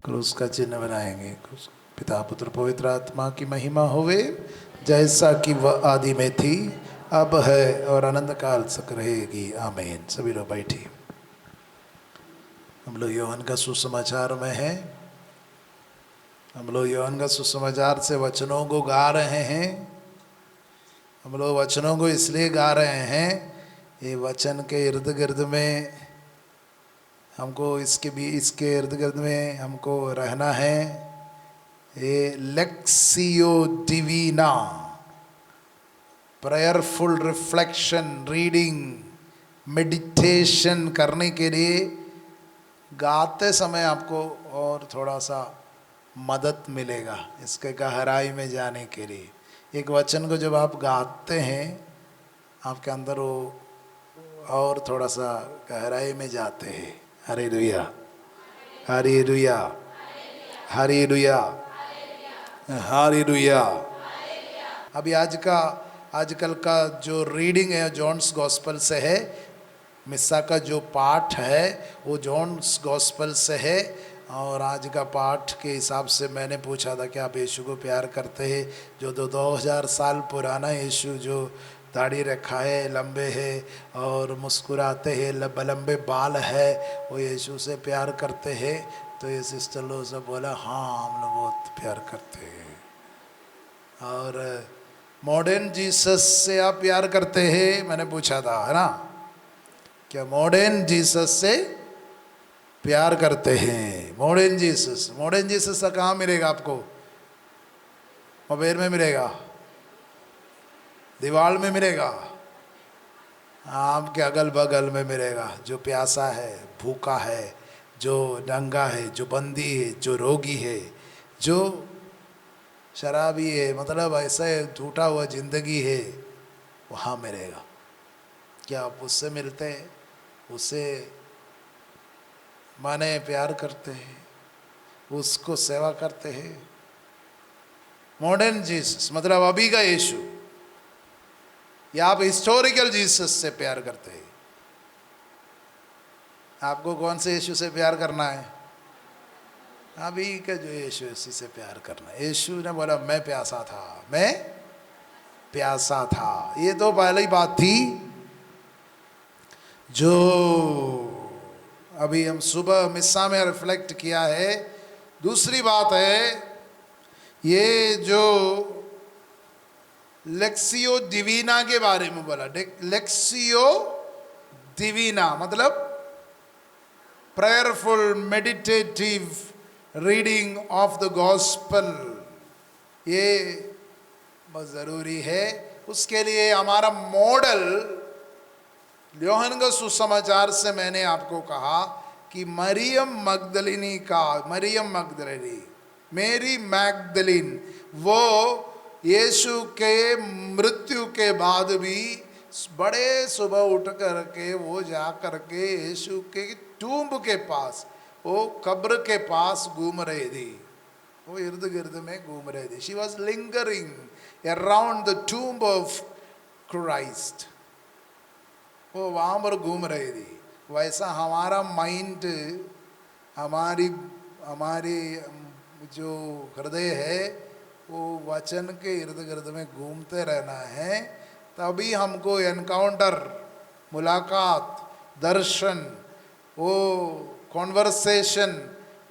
क्रूस का चिन्ह बनाएंगे। पिता पुत्र पवित्र आत्मा की महिमा होवे, जैसा कि वह आदि में थी, अब है और अनंत काल तक रहेगी। आमीन। सभी लोग बैठिए। हम लोग यूहन्ना का सुसमाचार में हैं। हम लोग यूहन्ना का सुसमाचार से वचनों को गा रहे हैं। हम लोग वचनों को इसलिए गा रहे हैं, ये वचन के इर्द गिर्द में हमको इसके इर्द गिर्द में हमको रहना है। ये लेक्सियो डिवीना, प्रेयरफुल रिफ्लेक्शन, रीडिंग, मेडिटेशन करने के लिए गाते समय आपको और थोड़ा सा मदद मिलेगा इसके गहराई में जाने के लिए। एक वचन को जब आप गाते हैं, आपके अंदर वो और थोड़ा सा गहराई में जाते हैं। Hallelujah, hallelujah, hallelujah, hallelujah. अभी आजकल का जो रीडिंग है जॉन्स गॉस्पेल से है। मिस्सा का जो पाठ है वो जॉन्स गॉस्पेल से है। और आज का पाठ के हिसाब से मैंने पूछा था कि आप यीशु को प्यार करते हैं। जो 2000 साल पुराना यीशु, जो दाढ़ी रखा है, लंबे है और मुस्कुराते हैं, लंबे बाल है, वो यीशु से प्यार करते हैं। तो ये सिस्टर लोग सब बोला हाँ हम लोग बहुत प्यार करते हैं। और मॉडर्न जीसस से आप प्यार करते हैं, मैंने पूछा था, है ना? क्या मॉडर्न जीसस से प्यार करते हैं? मॉडर्न जीसस का कहाँ मिलेगा आपको? मोबाइल में मिलेगा, दीवार में मिलेगा, आपके अगल बगल में मिलेगा। जो प्यासा है, भूखा है, जो नंगा है, जो बंदी है, जो रोगी है, जो शराबी है, मतलब ऐसा टूटा हुआ जिंदगी है, वहाँ मिलेगा। क्या आप उससे मिलते हैं? उससे माने प्यार करते हैं, उसको सेवा करते हैं? मॉडर्न जीसस मतलब अभी का यीशु, या आप हिस्टोरिकल जीसस से प्यार करते हैं? आपको कौन से यीशु से प्यार करना है? अभी का जो यीशु, इसी से प्यार करना है। यीशु ने बोला मैं प्यासा था, मैं प्यासा था। ये तो पहली बात थी जो अभी हम सुबह मिस्सा में रिफ्लेक्ट किया है। दूसरी बात है ये जो लेक्सियो डिवीना के बारे में बोला। लेक्सियो डिवीना मतलब prayerful meditative reading of the gospel. ये बहुत ज़रूरी है। उसके लिए हमारा मॉडल यूहन्ना का सुसमाचार से मैंने आपको कहा कि मरियम मगदलिनी, मेरी मैगदलीन, वो यीशु के मृत्यु के बाद भी बड़े सुबह उठ करके वो जा करके यीशु के टूम्ब के पास, वो कब्र के पास घूम रही थी। वो इर्द गिर्द में घूम रही थी। She was lingering around the tomb of Christ. वो वहाँ पर घूम रही थी। वैसा हमारा माइंड, हमारी जो हृदय है, वो वचन के इर्द गिर्द में घूमते रहना है। तभी हमको एनकाउंटर, मुलाकात, दर्शन, वो कॉन्वर्सेशन,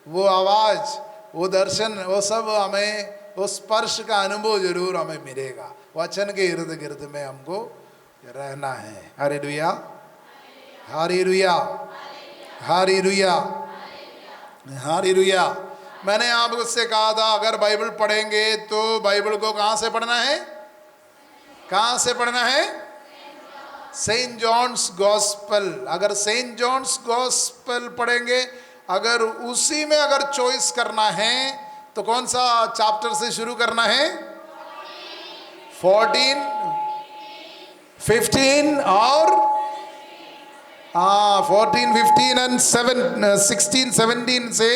वो आवाज़, वो दर्शन, वो सब हमें, वो स्पर्श का अनुभव जरूर हमें मिलेगा। वचन के इर्द गिर्द में हमको रहना है। Hallelujah, hallelujah, hallelujah, hallelujah. मैंने आपसे कहा था अगर बाइबल पढ़ेंगे तो बाइबल को कहाँ से पढ़ना है? कहाँ से पढ़ना है? Saint John's gospel. अगर सेंट जॉन्स गॉस्पेल पढ़ेंगे, अगर उसी में अगर चॉइस करना है तो कौन सा चैप्टर से शुरू करना है? 14, 15 और 14, 15 एंड 16, 17 से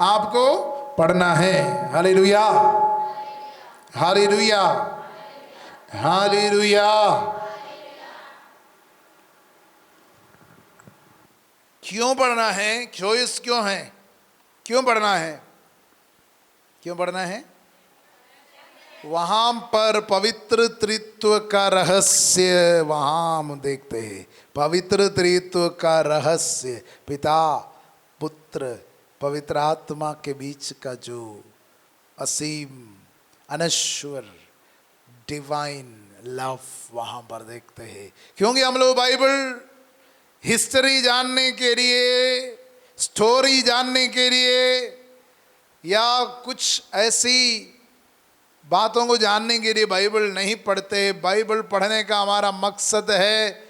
आपको पढ़ना है। Hallelujah, hallelujah, hallelujah. क्यों पढ़ना है? चॉइस क्यों है? क्यों पढ़ना है? क्यों पढ़ना है? वहां पर पवित्र त्रित्व का रहस्य, वहां हम देखते हैं पवित्र त्रित्व का रहस्य, पिता पुत्र पवित्र आत्मा के बीच का जो असीम अनश्वर डिवाइन लव वहां पर देखते हैं। क्योंकि हम लोग बाइबल हिस्ट्री जानने के लिए, स्टोरी जानने के लिए, या कुछ ऐसी बातों को जानने के लिए बाइबल नहीं पढ़ते। बाइबल पढ़ने का हमारा मकसद है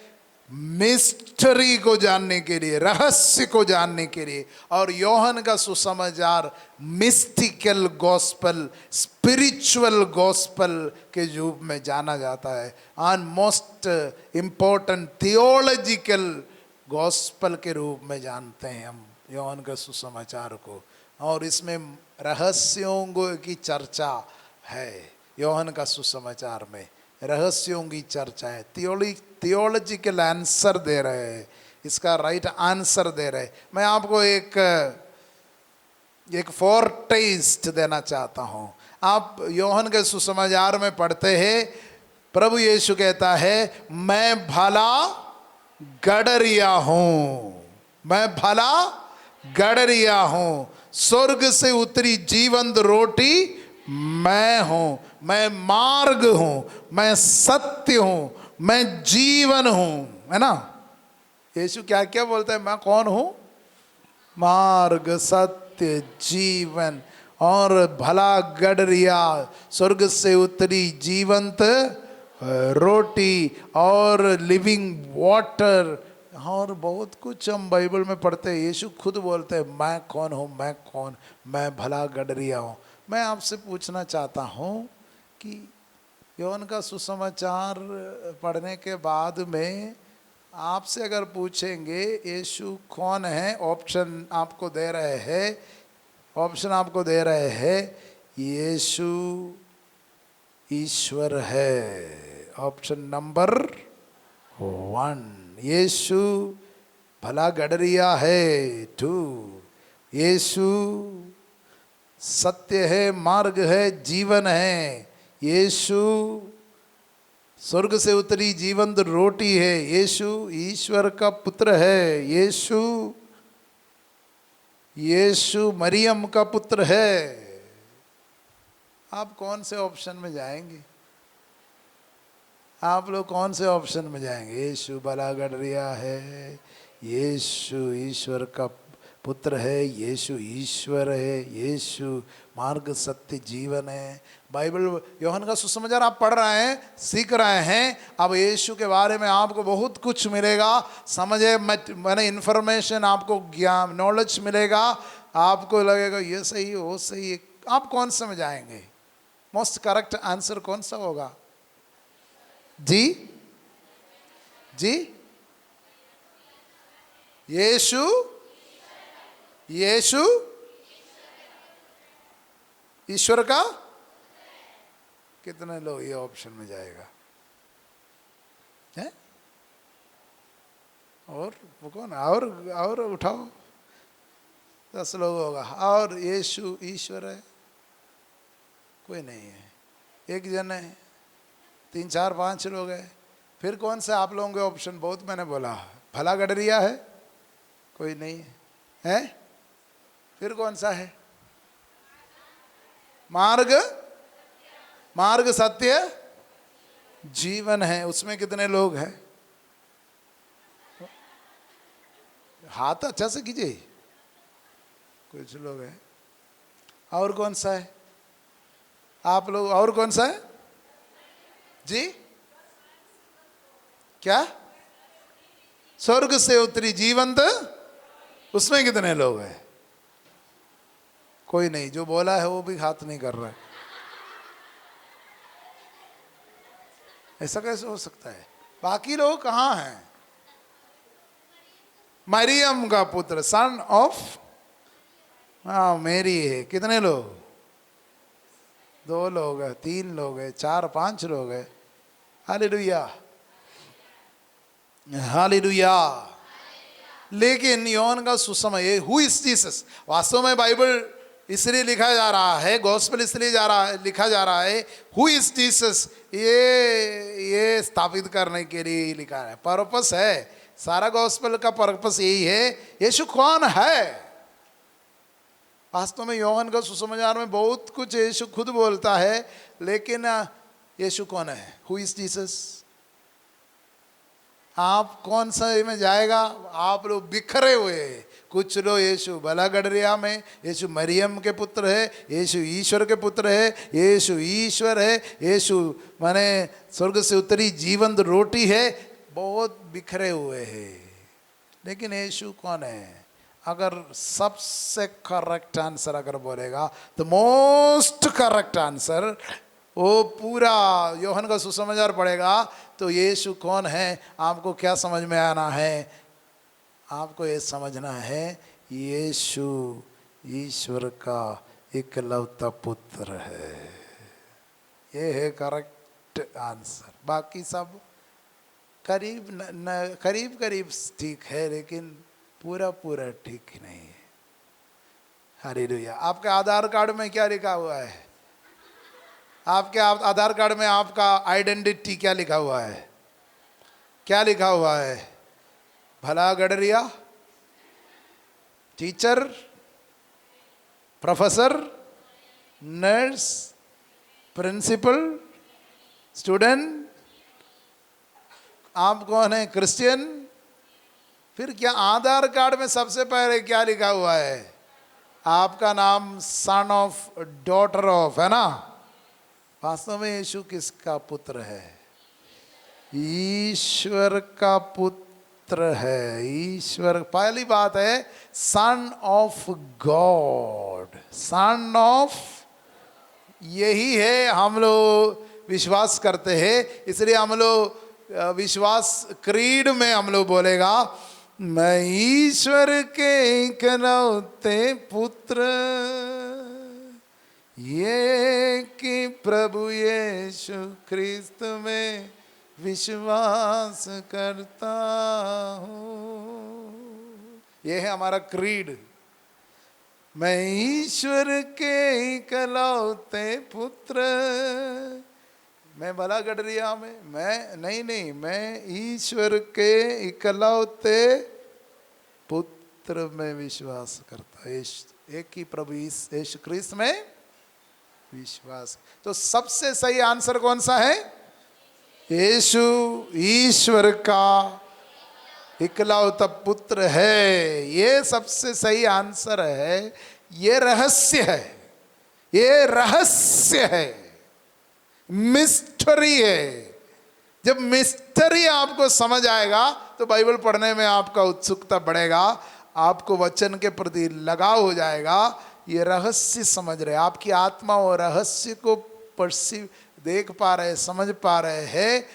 मिस्ट्री को जानने के लिए, रहस्य को जानने के लिए। और योहन का सुसमाचार मिस्टिकल गॉस्पल, स्पिरिचुअल गॉस्पल के रूप में जाना जाता है, और मोस्ट इम्पोर्टेंट थियोलॉजिकल गॉस्पल के रूप में जानते हैं हम योहन का सुसमाचार को। और इसमें रहस्यों की चर्चा है। योहन का सुसमाचार में रहस्यों की चर्चा है, थियोलॉजिकल आंसर दे रहे हैं, इसका राइट आंसर दे रहे हैं। मैं आपको एक फोरटेस्ट देना चाहता हूँ। आप योहन के सुसमाचार में पढ़ते हैं, प्रभु यीशु कहता है मैं भला गडरिया हूँ, मैं भला गडरिया हूँ, स्वर्ग से उतरी जीवंत रोटी मैं हूँ, मैं मार्ग हूँ, मैं सत्य हूँ, मैं जीवन हूँ, है ना? यीशु क्या क्या बोलता है? मैं कौन हूँ? मार्ग, सत्य, जीवन और भला गडरिया, स्वर्ग से उतरी जीवंत रोटी और लिविंग वाटर, और बहुत कुछ हम बाइबल में पढ़ते हैं। यीशु खुद बोलते हैं मैं कौन हूँ, मैं कौन, मैं भला गडरिया हूँ। मैं आपसे पूछना चाहता हूँ कि योहन का सुसमाचार पढ़ने के बाद में आपसे अगर पूछेंगे यीशु कौन है, ऑप्शन आपको दे रहे हैं, ऑप्शन आपको दे रहे हैं यीशु ईश्वर है, ऑप्शन नंबर 1। यीशु भला गडरिया है 2। यीशु सत्य है, मार्ग है, जीवन है। यीशु स्वर्ग से उतरी जीवंत रोटी है। यीशु ईश्वर का पुत्र है। यीशु मरियम का पुत्र है। आप कौन से ऑप्शन में जाएंगे? आप लोग कौन से ऑप्शन में जाएंगे? यीशु भला गडरिया है, यीशु ईश्वर का पुत्र है, यीशु ईश्वर है, यीशु मार्ग सत्य जीवन है। बाइबल योहन का सुसमाचार आप पढ़ रहे हैं, सीख रहे हैं। अब यीशु के बारे में आपको बहुत कुछ मिलेगा, समझे मैंने इन्फॉर्मेशन, आपको ज्ञान नॉलेज मिलेगा। आपको लगेगा ये सही है, वो सही है। आप कौन सा में जाएंगे? मोस्ट करेक्ट आंसर कौन सा होगा? जी जी, यीशु यीशु ईश्वर का। कितने लोग ये ऑप्शन में जाएगा? है? और वो कौन? और उठाओ, 10 लोग होगा। और यीशु ईश्वर है? कोई नहीं है, एक जन है। 3 4 5 लोग हैं। फिर कौन सा आप लोगों के ऑप्शन? बहुत मैंने बोला भला गडरिया है, कोई नहीं है, है? फिर कौन सा है? मार्ग सत्य जीवन है। उसमें कितने लोग हैं? हाथ अच्छा से कीजिए। कुछ लोग हैं। और कौन सा है? आप लोग और कौन सा है जी? क्या? स्वर्ग से उतरी जीवंत, उसमें कितने लोग हैं? कोई नहीं। जो बोला है वो भी हाथ नहीं कर रहा है। ऐसा कैसे हो सकता है? बाकी लोग कहाँ हैं? मरियम का पुत्र, सन ऑफ, हाँ मेरी है। कितने लोग? 2 लोग हैं, 3 लोग हैं, 4 5 लोग हैं। Hallelujah, hallelujah. लेकिन योहन का सुसमाचार, हु इज जीसस? वास्तव में बाइबल इसलिए लिखा जा रहा है, गॉस्पेल इसलिए लिखा जा रहा है, हु इज जीसस, ये स्थापित करने के लिए लिखा है। पर्पस है, सारा गॉस्पेल का पर्पस यही है, यीशु कौन है। वास्तव में योहन का सुसमाचार में बहुत कुछ यीशु खुद बोलता है, लेकिन यीशु कौन है, हु इज जीसस। आप कौन सा में जाएगा, आप लोग बिखरे हुए हैं। कुछ लोग यीशु भला गडरिया में, यीशु मरियम के पुत्र है, यीशु ईश्वर के पुत्र है, यीशु ईश्वर है, यीशु माने स्वर्ग से उतरी जीवंत रोटी है, बहुत बिखरे हुए हैं। लेकिन यीशु कौन है। अगर सबसे करेक्ट आंसर अगर बोलेगा तो मोस्ट करेक्ट आंसर, वो पूरा योहन का सुसमाचार पढ़ेगा तो यीशु कौन है आपको क्या समझ में आना है, आपको ये समझना है यीशु ईश्वर का इकलौता पुत्र है। ये है करेक्ट आंसर। बाकी सब करीब करीब ठीक है, लेकिन पूरा पूरा ठीक नहीं है। हालेलुया। आपके आधार कार्ड में क्या लिखा हुआ है, आपके आधार कार्ड में आपका आइडेंटिटी क्या लिखा हुआ है, क्या लिखा हुआ है। भला गडरिया, teacher, professor, nurse, principal, student. आप कौन है, क्रिश्चियन। फिर क्या आधार कार्ड में सबसे पहले क्या लिखा हुआ है, आपका नाम सन ऑफ, डॉटर ऑफ, है ना। वास्तव में यीशु किसका पुत्र है, ईश्वर का पुत्र है। ईश्वर, पहली बात है son of God, son of, यही है हम लोग विश्वास करते हैं। इसलिए हम लोग विश्वास क्रीड में हम लोग बोलेगा, मैं ईश्वर के इकलौते पुत्र, ये कि प्रभु यीशु ख्रिस्त में विश्वास करता हूँ। ये है हमारा क्रीड। मैं ईश्वर के इकलौते पुत्र, मैं भला गडरिया में, मैं नहीं, मैं ईश्वर के इकलौते पुत्र में विश्वास करता। एक ही प्रभु यीशु ख्रिस्त में विश्वास। तो सबसे सही आंसर कौन सा है, यीशु ईश्वर का इकलौता पुत्र है। ये सबसे सही आंसर है। ये रहस्य है, ये रहस्य है, मिस्टरी है। जब मिस्टरी आपको समझ आएगा तो बाइबल पढ़ने में आपका उत्सुकता बढ़ेगा, आपको वचन के प्रति लगाव हो जाएगा। ये रहस्य समझ रहे, आपकी आत्मा वो रहस्य को परसीव, देख पा रहे, समझ पा रहे हैं,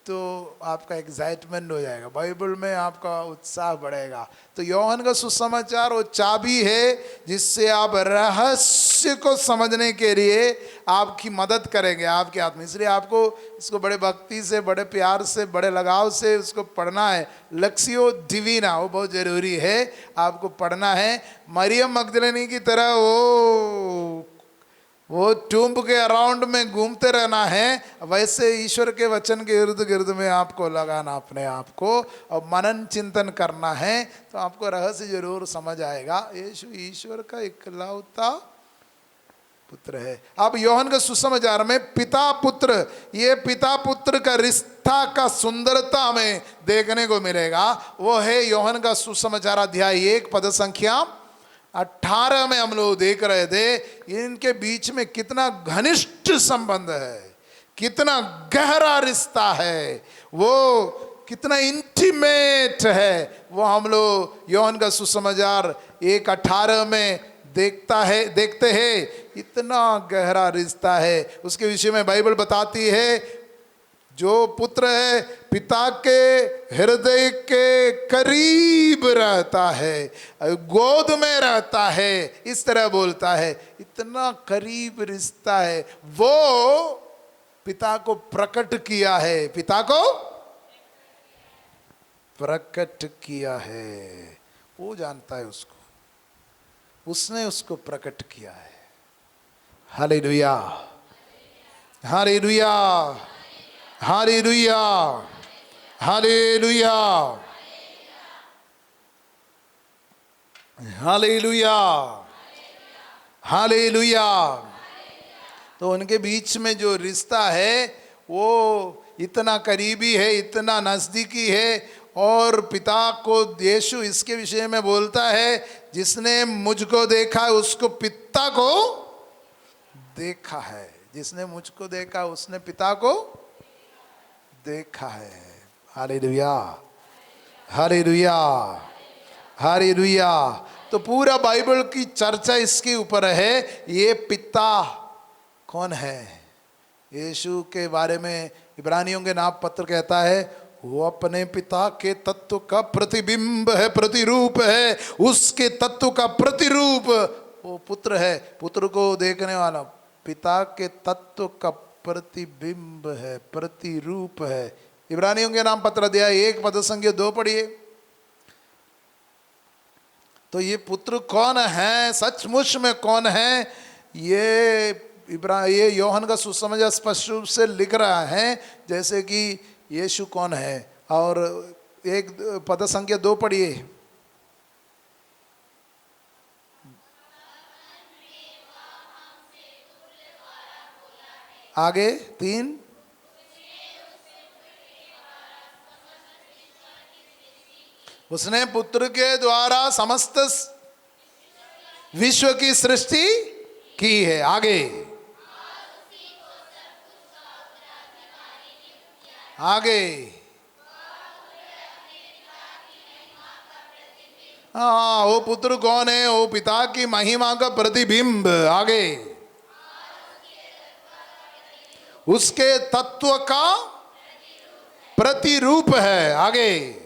तो आपका एक्साइटमेंट हो जाएगा, बाइबल में आपका उत्साह बढ़ेगा। तो योहन का सुसमाचार वो चाबी है जिससे आप रहस्य को समझने के लिए आपकी मदद करेंगे, आपके आत्मा। इसलिए आपको इसको बड़े भक्ति से, बड़े प्यार से, बड़े लगाव से उसको पढ़ना है। लक्ष्यो डिवीना, वो बहुत ज़रूरी है, आपको पढ़ना है। मरियम मगदलिनी की तरह वो टूम्ब के अराउंड में घूमते रहना है, वैसे ईश्वर के वचन के इर्द गिर्द में आपको लगाना अपने आप को, और मनन चिंतन करना है, तो आपको रहस्य जरूर समझ आएगा। यीशु ईश्वर का इकलौता पुत्र है। अब योहन के सुसमाचार में पिता पुत्र, ये पिता पुत्र का रिश्ता का सुंदरता हमें देखने को मिलेगा। वो है योहन का सुसमाचार अध्याय 1 पद संख्या 18 में हम लोग देख रहे थे। इनके बीच में कितना घनिष्ठ संबंध है, कितना गहरा रिश्ता है, वो कितना इंटीमेट है, वो हम लोग योहन का सुसमाचार 1:18 में देखते हैं। इतना गहरा रिश्ता है, उसके विषय में बाइबल बताती है, जो पुत्र है पिता के हृदय के करीब रहता है, गोद में रहता है, इस तरह बोलता है। इतना करीब रिश्ता है, वो पिता को प्रकट किया है, पिता को प्रकट किया है। वो जानता है उसको, उसने उसको प्रकट किया है। Hallelujah, hallelujah, hallelujah, hallelujah, hallelujah, hallelujah. तो उनके बीच में जो रिश्ता है वो इतना करीबी है, इतना नजदीकी है। और पिता को यीशु इसके विषय में बोलता है, जिसने मुझको देखा है उसको पिता को देखा है। जिसने मुझको देखा उसने पिता को देखा है। Hallelujah, hallelujah, hallelujah. तो पूरा बाइबल की चर्चा इसके ऊपर है, ये पिता कौन है। यीशु के बारे में इब्रानियों के नाम पत्र कहता है, वो अपने पिता के तत्व का प्रतिबिंब है, प्रतिरूप है। उसके तत्व का प्रतिरूप वो पुत्र है, पुत्र को देखने वाला पिता के तत्व का प्रतिबिंब है, प्रतिरूप है। इब्रानियों के नाम पत्र दिया 1 पद संख्या 2 पढ़िए। तो ये पुत्र कौन है, सचमुच में कौन है, ये योहन का सुसमाचार स्पष्ट रूप से लिख रहा है जैसे कि यीशु कौन है। और 1 पद संख्या 2 पढ़िए। आगे 3, उसने पुत्र के द्वारा समस्त विश्व की सृष्टि की है। आगे, आगे, हाँ, वो पुत्र कौन है, वो पिता की महिमा का प्रतिबिंब। आगे, उसके तत्व का प्रतिरूप है। आगे,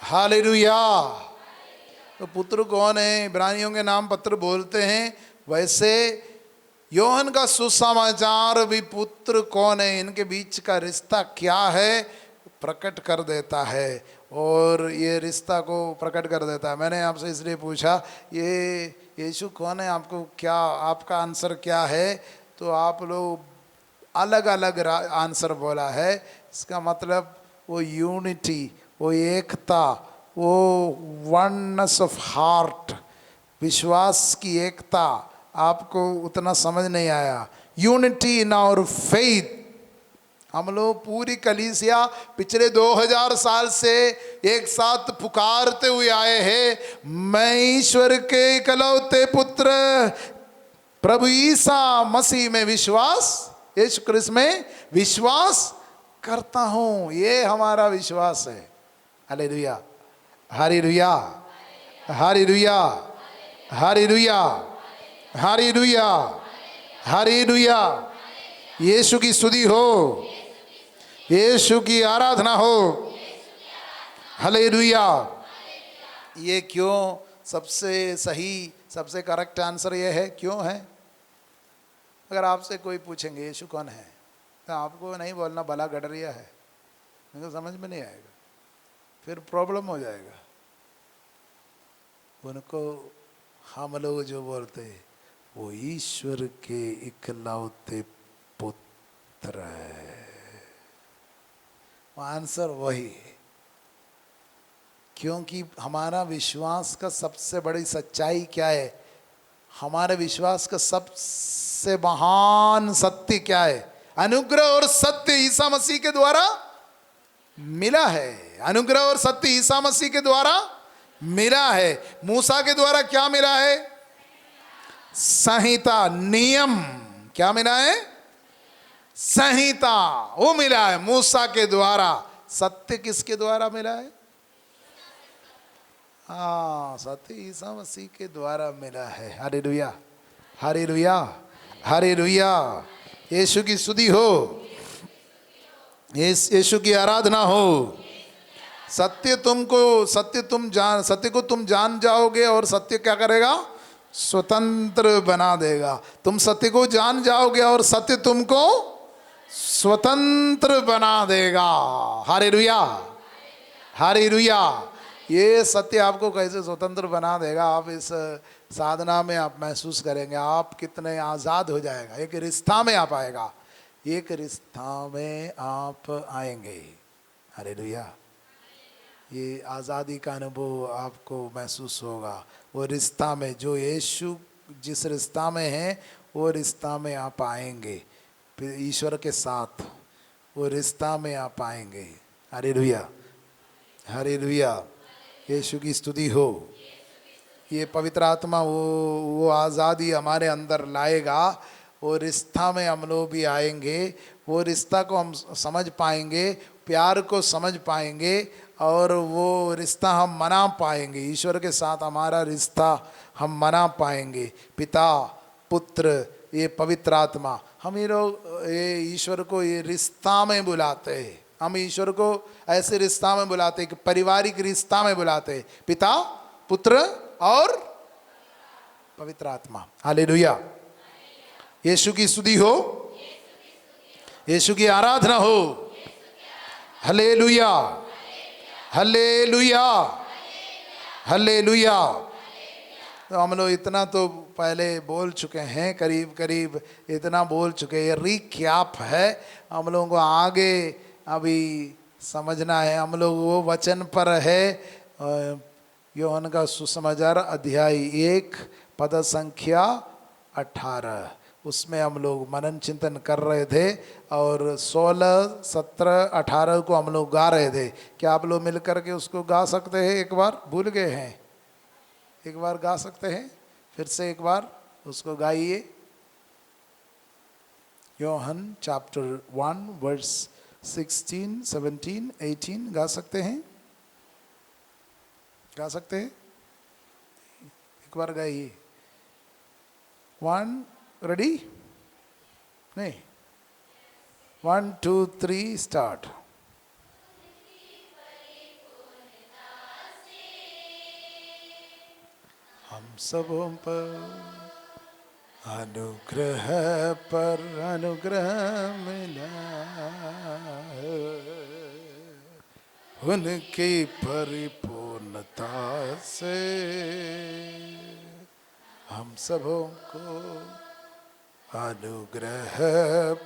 हालेलुया। तो पुत्र कौन है, इब्रानियों के नाम पत्र बोलते हैं। वैसे योहन का सुसमाचार भी पुत्र कौन है, इनके बीच का रिश्ता क्या है प्रकट कर देता है। और ये रिश्ता को प्रकट कर देता है। मैंने आपसे इसलिए पूछा ये यीशु कौन है, आपको क्या, आपका आंसर क्या है। तो आप लोग अलग अलग आंसर बोला है। इसका मतलब वो यूनिटी, वो एकता, वो वननेस ऑफ हार्ट, विश्वास की एकता आपको उतना समझ नहीं आया। Unity in our faith. हम लोग पूरी कलीसिया पिछले 2000 साल से एक साथ पुकारते हुए आए हैं, मैं ईश्वर के इकलौते पुत्र प्रभु ईसा मसीह में विश्वास, यीशु क्रिस्त में विश्वास करता हूं। ये हमारा विश्वास है। Hallelujah, hallelujah, hallelujah, hallelujah, hallelujah, hallelujah. Yeshu की स्तुति हो, यीशु की आराधना हो। हालेलुया। ये क्यों सबसे सही, सबसे करेक्ट आंसर ये है, क्यों है। अगर आपसे कोई पूछेंगे यीशु कौन है, तो आपको नहीं बोलना भला गडरिया है, मुझे समझ में नहीं आएगा, फिर प्रॉब्लम हो जाएगा। उनको हम लोग जो बोलते हैं वो ईश्वर के इकलौते पुत्र है, आंसर वही है। क्योंकि हमारा विश्वास का सबसे बड़ी सच्चाई क्या है, हमारे विश्वास का सबसे महान सत्य क्या है, अनुग्रह और सत्य ईसा मसीह के द्वारा मिला है। अनुग्रह और सत्य ईसा मसीह के द्वारा मिला है। मूसा के द्वारा क्या मिला है, संहिता, नियम। क्या मिला है, संहिता, वो मिला है मूसा के द्वारा। सत्य किसके द्वारा मिला है, हाँ, सत्य ईसा मसीह के द्वारा मिला है। Hallelujah, hallelujah, hallelujah. यीशु की स्तुति हो, यीशु की आराधना हो। सत्य को तुम जान जाओगे और सत्य क्या करेगा, स्वतंत्र बना देगा। तुम सत्य को जान जाओगे और सत्य तुमको स्वतंत्र बना देगा। Hallelujah, hallelujah. ये सत्य आपको कैसे स्वतंत्र बना देगा, आप इस साधना में आप महसूस करेंगे। आप कितने आज़ाद हो जाएगा। एक रिश्ता में आप आएगा, एक रिश्ता में आप आएंगे। हालेलुया। ये आज़ादी का अनुभव आपको महसूस होगा। वो रिश्ता में जो यीशु जिस रिश्ता में है, वो रिश्ता में आप आएंगे फिर ईश्वर के साथ, वो रिश्ता में आप आएंगे। Hallelujah, hallelujah. यीशु की स्तुति हो। ये पवित्र आत्मा वो आज़ादी हमारे अंदर लाएगा। वो रिश्ता में हम लोग भी आएंगे, वो रिश्ता को हम समझ पाएंगे, प्यार को समझ पाएंगे, और वो रिश्ता हम मना पाएंगे। ईश्वर के साथ हमारा रिश्ता हम मना पाएंगे। पिता, पुत्र, ये पवित्र आत्मा, हम ये लोग ये ईश्वर को ये रिश्ता में बुलाते हैं। हम ईश्वर को ऐसे रिश्ता में बुलाते हैं कि पारिवारिक रिश्ता में बुलाते हैं। पिता, पुत्र और पवित्र आत्मा। हालेलुया। यीशु की स्तुति हो, यीशु की आराधना हो। Hallelujah, hallelujah, hallelujah. तो हम लोग इतना तो पहले बोल चुके हैं, करीब करीब इतना बोल चुके हैं। ये रिकैप है, हम लोगों को आगे अभी समझना है। हम लोग वो वचन पर है, यूहन्ना का सुसमाचार अध्याय 1 पद संख्या 18, उसमें हम लोग मनन चिंतन कर रहे थे, और 16, 17, 18 को हम लोग गा रहे थे। क्या आप लोग मिल कर के उसको गा सकते हैं? एक बार भूल गए हैं, एक बार गा सकते हैं? फिर से एक बार उसको गाइए। यूहन्ना चैप्टर 1 वर्स 16, 17, 18 गा सकते हैं? गा सकते हैं? एक बार गाइए। 1 रेडी? नहीं, 1 2 3 स्टार्ट। हम सबों पर अनुग्रह पर अनुग्रह मिला, उनकी परिपूर्णता से हम सबों को अनुग्रह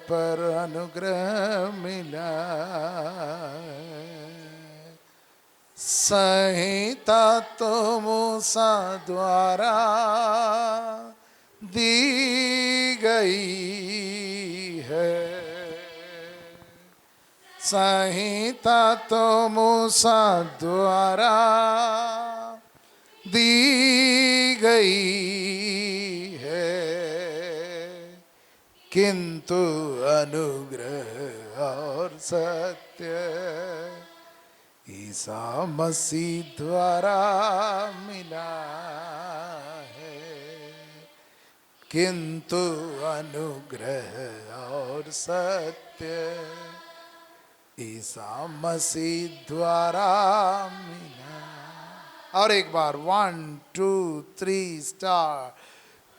पर अनुग्रह मिला। संहिता तो मूसा द्वारा दी गई है, संहिता तो मूसा द्वारा दी गई है, किंतु अनुग्रह और सत्य ईसा मसीह द्वारा मिला है, किंतु अनुग्रह और सत्य ईसा मसीह द्वारा मिला। और एक बार 1 2 3 स्टार।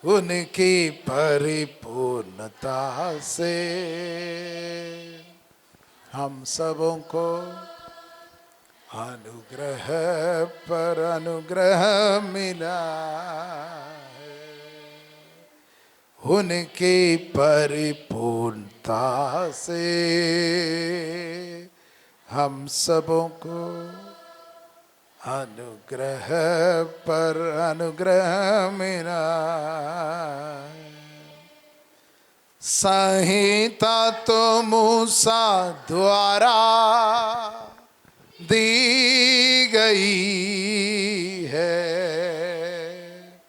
उनकी परिपूर्णता से हम सबों को अनुग्रह पर अनुग्रह मिला है, उनकी परिपूर्णता से हम सबों को अनुग्रह पर अनुग्रह मिला। संहिता तो मूसा द्वारा दी गई है, संहिता तो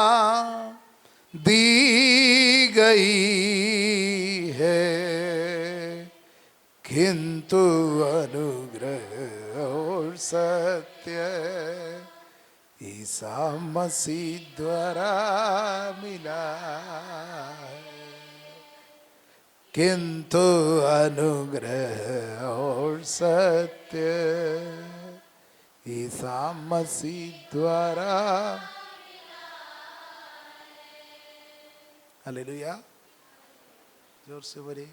मूसा द्वारा दी गई है, किंतु अनुग्रह और सत्य ईसा मसीह द्वारा मिला है, किंतु अनुग्रह और सत्य ईसा मसीह द्वारा मिला है, किंतु अनुग्रह और सत्य ईसा मसीह द्वारा मिला है, किंतु अनुग्रह और सत्य ईसा मसीह द्वारा मिला है, किंतु अनुग्रह और सत्य ईसा मसीह द्वारा मिला है, किंतु अनुग्रह और सत्य ईसा मसीह द्वारा मिला है, किंतु अनुग्रह और सत्य ईसा मसीह द्वारा हालेलुया, जोर से बोलिए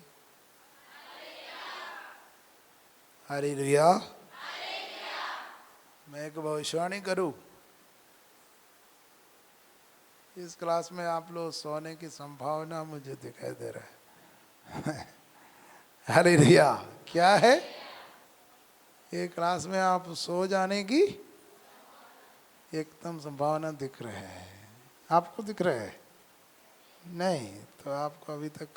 हालेलुया। मैं एक भविष्यवाणी करूं, इस क्लास में आप लोग सोने की संभावना मुझे दिखाई दे रहा है। हालेलुया। क्या है? ये क्लास में आप सो जाने की एकदम संभावना दिख रहे हैं। आपको दिख रहे हैं? नहीं तो आपको अभी तक,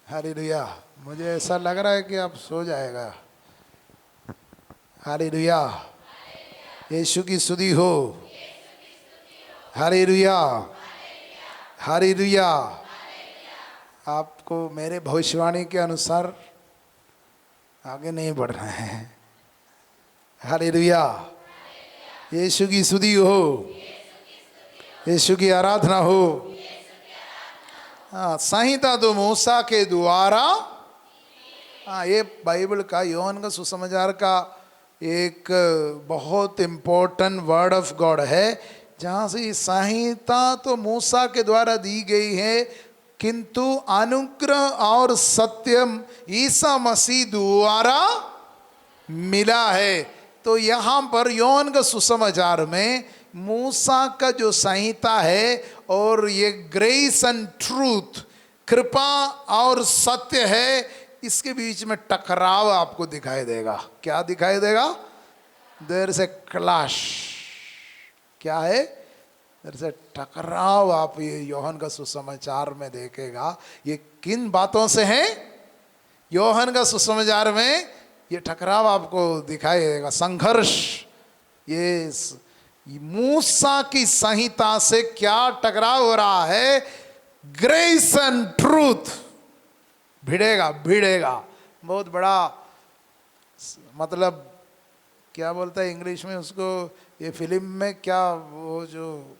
हालेलुया, मुझे ऐसा लग रहा है कि आप सो जाएगा। हालेलुया, यीशु की स्तुति हो। Hallelujah, hallelujah. आपको मेरे भविष्यवाणी के अनुसार आगे नहीं बढ़ना है। हालेलुया, यीशु की स्तुति हो, यीशु की आराधना हो। हाँ, संहिता तो मूसा के द्वारा, हाँ, ये बाइबल का, योहन का सुसमाचार का एक बहुत इम्पोर्टेंट वर्ड ऑफ गॉड है, जहाँ से संहिता तो मूसा के द्वारा दी गई है, किंतु अनुग्रह और सत्यम ईसा मसीह द्वारा मिला है। तो यहाँ पर योहन का सुसमाचार में मूसा का जो संहिता है और ये ग्रेस एंड ट्रूथ, कृपा और सत्य है, इसके बीच में टकराव आपको दिखाई देगा। क्या दिखाई देगा? देयर से क्लैश। क्या है? देयर से टकराव आप ये योहन का सुसमाचार में देखेगा। ये किन बातों से है? योहन का सुसमाचार में ये टकराव आपको दिखाई देगा, संघर्ष। ये मूसा की संहिता से क्या टकराव हो रहा है? ग्रेस एंड ट्रूथ भिड़ेगा, भिड़ेगा। बहुत बड़ा, मतलब क्या बोलता है इंग्लिश में उसको, ये फिल्म में क्या, वो जो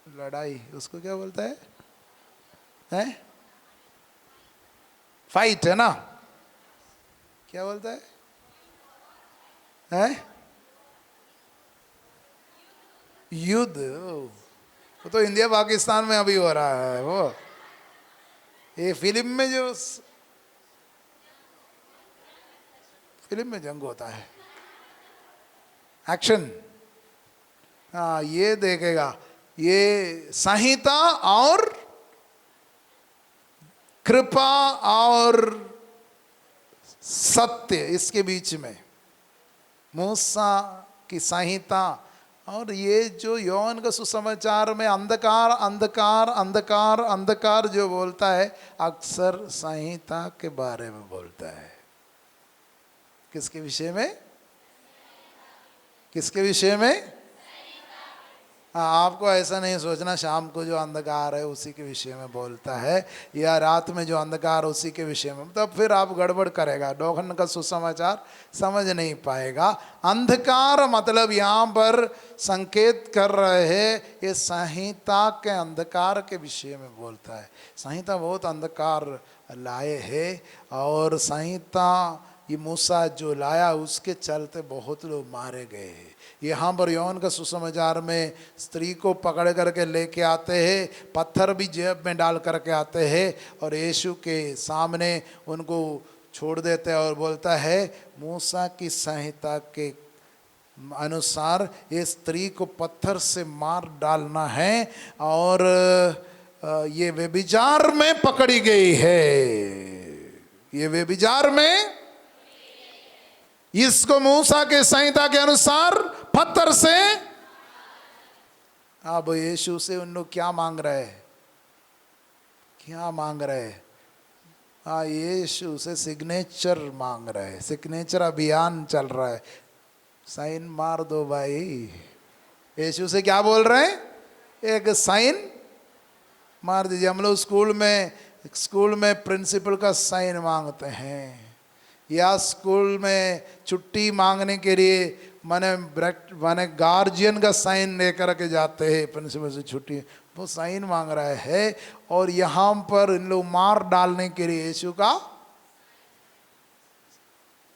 लड़ाई, उसको क्या बोलता है? हैं? फाइट है ना? क्या बोलता है? हैं? युद्ध। वो तो इंडिया पाकिस्तान में अभी हो रहा है। वो ये फिल्म में जो, फिल्म में जंग होता है, एक्शन। हाँ, ये देखेगा, ये संहिता और कृपा और सत्य, इसके बीच में मूसा की संहिता और ये जो यौन का सुसमाचार में अंधकार अंधकार अंधकार अंधकार जो बोलता है, अक्सर संहिता के बारे में बोलता है। किसके विषय में? किसके विषय में? हाँ, आपको ऐसा नहीं सोचना शाम को जो अंधकार है उसी के विषय में बोलता है, या रात में जो अंधकार उसी के विषय में, तब फिर आप गड़बड़ करेगा, यूहन्ना का सुसमाचार समझ नहीं पाएगा। अंधकार मतलब यहाँ पर संकेत कर रहे हैं, ये संहिता के अंधकार के विषय में बोलता है। संहिता बहुत अंधकार लाए है, और संहिता ये मूसा जो लाया उसके चलते बहुत लोग मारे गए हैं। यहाँ पर यौन का सुसमाचार में स्त्री को पकड़ करके लेके आते हैं, पत्थर भी जेब में डाल करके आते हैं, और यीशु के सामने उनको छोड़ देते हैं, और बोलता है मूसा की संहिता के अनुसार ये स्त्री को पत्थर से मार डालना है, और ये व्यभिचार में पकड़ी गई है। ये व्यभिचार में, इसको मूसा के संहिता के अनुसार पत्थर से। अब यीशु से उन लोग क्या मांग रहे हैं? क्या मांग रहे हैं? हाँ, यीशु से सिग्नेचर मांग रहे हैं। सिग्नेचर अभियान चल रहा है, साइन मार दो भाई। यीशु से क्या बोल रहे हैं? एक साइन मार दीजिए। हम लोग स्कूल में प्रिंसिपल का साइन मांगते हैं, या स्कूल में छुट्टी मांगने के लिए माने गार्जियन का साइन लेकर के जाते हैं प्रिंसिपल से छुट्टी, वो साइन मांग रहा है। और यहाँ पर इन लोग मार डालने के लिए यीशु का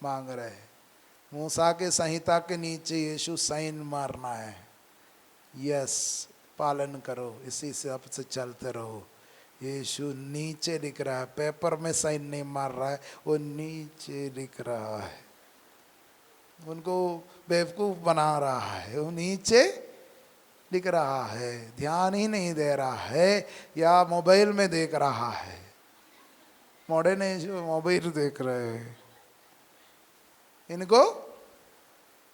मांग रहे हैं। मूसा के संहिता के नीचे यीशु साइन मारना है। यस, पालन करो, इसी से अब से चलते रहो। यीशु नीचे लिख रहा है, पेपर में साइन नहीं मार रहा है, वो नीचे लिख रहा है, उनको बेवकूफ बना रहा है, वो नीचे लिख रहा है, ध्यान ही नहीं दे रहा है या मोबाइल में देख रहा है। मोड़े नहीं जो मोबाइल देख रहे हैं, इनको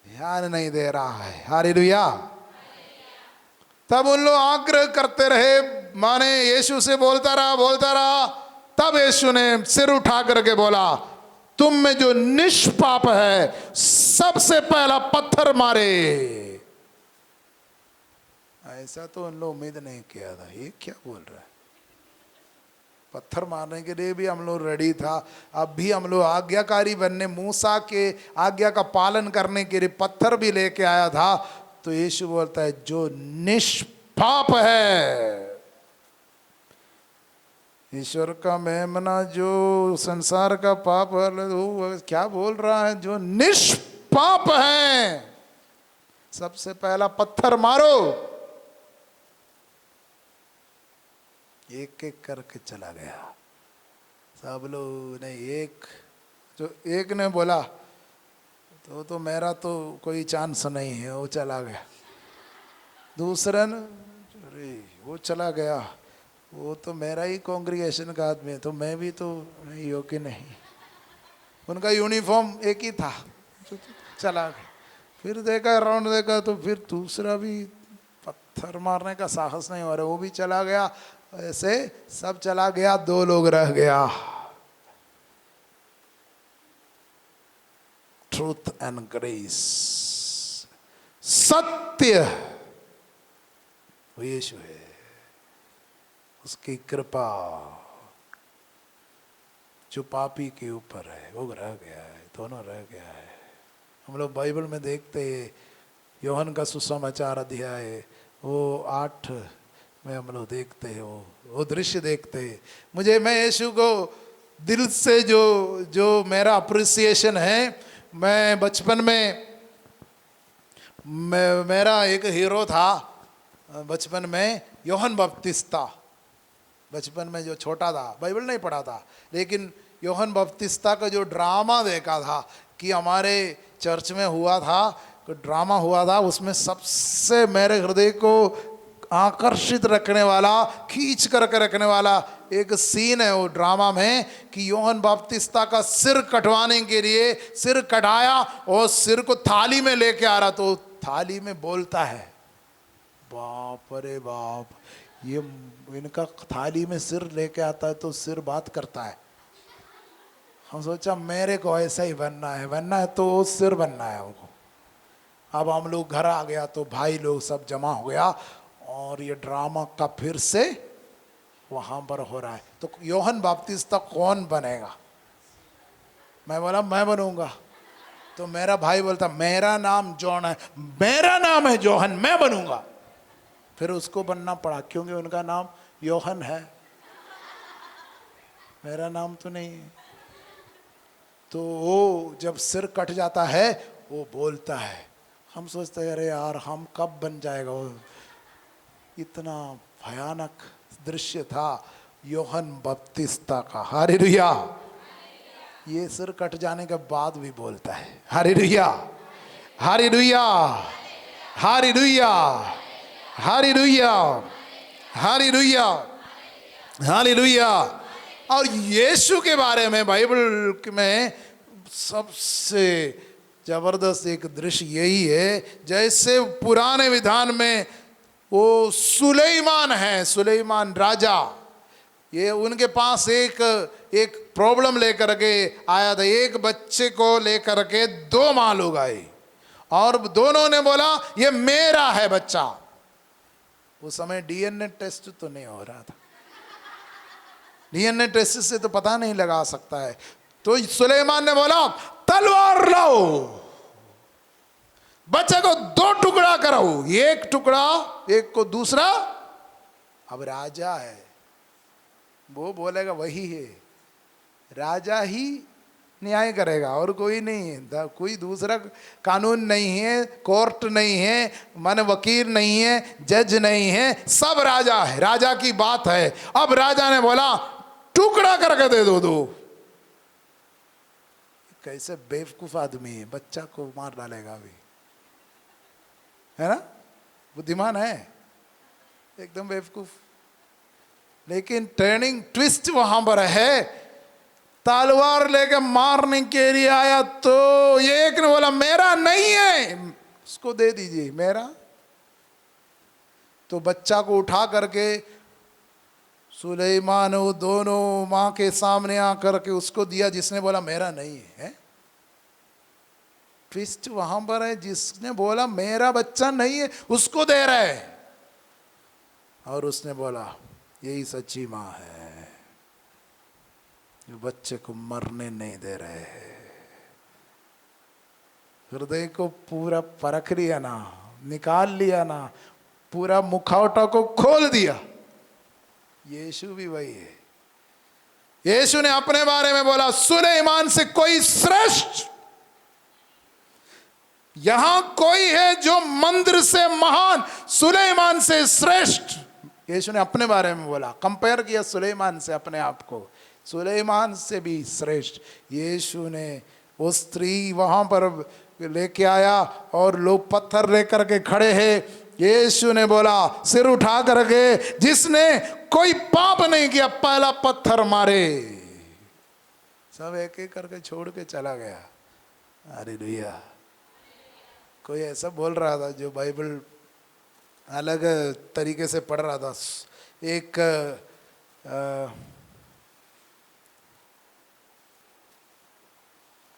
ध्यान नहीं दे रहा है। हालेलुया। तब उन लोग आग्रह करते रहे, माने यीशु से बोलता रहा। तब यीशु ने सिर उठा करके बोला, तुम में जो निष्पाप है सबसे पहला पत्थर मारे। ऐसा तो उन लोग उम्मीद नहीं किया था। ये क्या बोल रहा है? पत्थर मारने के लिए भी हम लोग रेडी था, अब भी हम लोग आज्ञाकारी बनने, मूसा के आज्ञा का पालन करने के लिए पत्थर भी लेके आया था। तो यीशु बोलता है जो निष्पाप है, ईश्वर का मेमना जो संसार का पाप है, वो क्या बोल रहा है? जो निष्पाप है सबसे पहला पत्थर मारो। एक एक करके चला गया। सब लोग ने एक ने बोला तो मेरा तो कोई चांस नहीं है, वो चला गया। दूसरा ने, अरे वो चला गया, वो तो मेरा ही कांग्रीगेशन का आदमी है, तो मैं भी तो नहीं योग्य नहीं। उनका यूनिफॉर्म एक ही था, तो चला गया। फिर देखा, राउंड देखा, तो फिर दूसरा भी पत्थर मारने का साहस नहीं हो रहा, वो भी चला गया। ऐसे सब चला गया, 2 लोग रह गया। ट्रूथ एंड ग्रेस, सत्य वो यीशु है, उसकी कृपा जो पापी के ऊपर है वो रह गया है, दोनों रह गया है। हम लोग बाइबल में देखते हैं, यूहन्ना का सुसमाचार अध्याय वो 8 में हम लोग देखते हैं, वो दृश्य देखते हैं। मैं यीशु को दिल से जो मेरा अप्रिसिएशन है, मैं बचपन में मेरा एक हीरो था बचपन में, यूहन्ना बपतिस्ता। बचपन में जो छोटा था, बाइबल नहीं पढ़ा था, लेकिन यूहन्ना बपतिस्ता का जो ड्रामा देखा था कि हमारे चर्च में हुआ था, ड्रामा हुआ था, उसमें सबसे मेरे हृदय को आकर्षित रखने वाला, खींच करके रखने वाला एक सीन है वो ड्रामा में कि यूहन्ना बपतिस्ता का सिर कटवाने के लिए सिर कटाया और सिर को थाली में लेके आ रहा, तो थाली में बोलता है, बाप रे बाप, ये इनका थाली में सिर लेके आता है तो सिर बात करता है। हम सोचा मेरे को ऐसा ही बनना है तो सिर बनना है हमको। अब हम लोग घर आ गया तो भाई लोग सब जमा हो गया और ये ड्रामा का फिर से वहां पर हो रहा है। तो यूहन्ना बपतिस्ता कौन बनेगा? मैं बोला मैं बनूंगा। तो मेरा भाई बोलता मेरा नाम जॉन है, मेरा नाम है जोहन, मैं बनूंगा। फिर उसको बनना पड़ा क्योंकि उनका नाम यूहन्ना है, मेरा नाम तो नहीं है। तो वो जब सिर कट जाता है वो बोलता है, हम सोचते हैं अरे यार हम कब बन जाएगा वो। इतना भयानक दृश्य था यूहन्ना बपतिस्ता का। हालेलुया। ये सिर कट जाने के बाद भी बोलता है hallelujah, hallelujah, hallelujah, hallelujah, hallelujah, hallelujah. और यीशु के बारे में बाइबल में सबसे जबरदस्त एक दृश्य यही है, जैसे पुराने विधान में वो सुलेमान है, सुलेमान राजा, ये उनके पास एक प्रॉब्लम लेकर के आया था। एक बच्चे को लेकर के 2 माँ लोग आए और दोनों ने बोला ये मेरा है बच्चा। उस समय डीएनए टेस्ट तो नहीं हो रहा था, डीएनए टेस्ट से तो पता नहीं लगा सकता है। तो सुलेमान ने बोला तलवार लाओ, बच्चे को 2 टुकड़ा कराओ, एक टुकड़ा एक को दूसरा। अब राजा है, वो बोलेगा वही है, राजा ही न्याय करेगा, और कोई नहीं है, कोई दूसरा कानून नहीं है, कोर्ट नहीं है, मन वकील नहीं है, जज नहीं है, सब राजा है, राजा की बात है। अब राजा ने बोला टुकड़ा करके दे दो। कैसे बेवकूफ आदमी है, बच्चा को मार डालेगा अभी, है ना? बुद्धिमान है, एकदम बेवकूफ। लेकिन टर्निंग ट्विस्ट वहां पर है, तलवार लेके मारने के लिए आया तो एक ने बोला मेरा नहीं है, उसको दे दीजिए मेरा। तो बच्चा को उठा करके सुलेमान वो दोनों माँ के सामने आकर के उसको दिया, जिसने बोला मेरा नहीं है। ट्विस्ट वहां पर है, जिसने बोला मेरा बच्चा नहीं है उसको दे रहे हैं, और उसने बोला यही सच्ची माँ है जो बच्चे को मरने नहीं दे रहे हैं। हृदय को पूरा परख लिया ना, निकाल लिया ना, पूरा मुखौटा को खोल दिया। यीशु भी वही है। यीशु ने अपने बारे में बोला सुलेमान से कोई श्रेष्ठ, यहां कोई है जो मंदिर से महान, सुलेमान से श्रेष्ठ। यीशु ने अपने बारे में बोला, कंपेयर किया सुलेमान से अपने आप को, सुलेमान से भी श्रेष्ठ। यीशु ने वो स्त्री वहां पर लेके आया और लोग पत्थर लेकर के खड़े हैं। यीशु ने बोला सिर उठा करके जिसने कोई पाप नहीं किया पहला पत्थर मारे। सब एक एक करके छोड़ के चला गया। हालेलुया। कोई ऐसा बोल रहा था जो बाइबल अलग तरीके से पढ़ रहा था, एक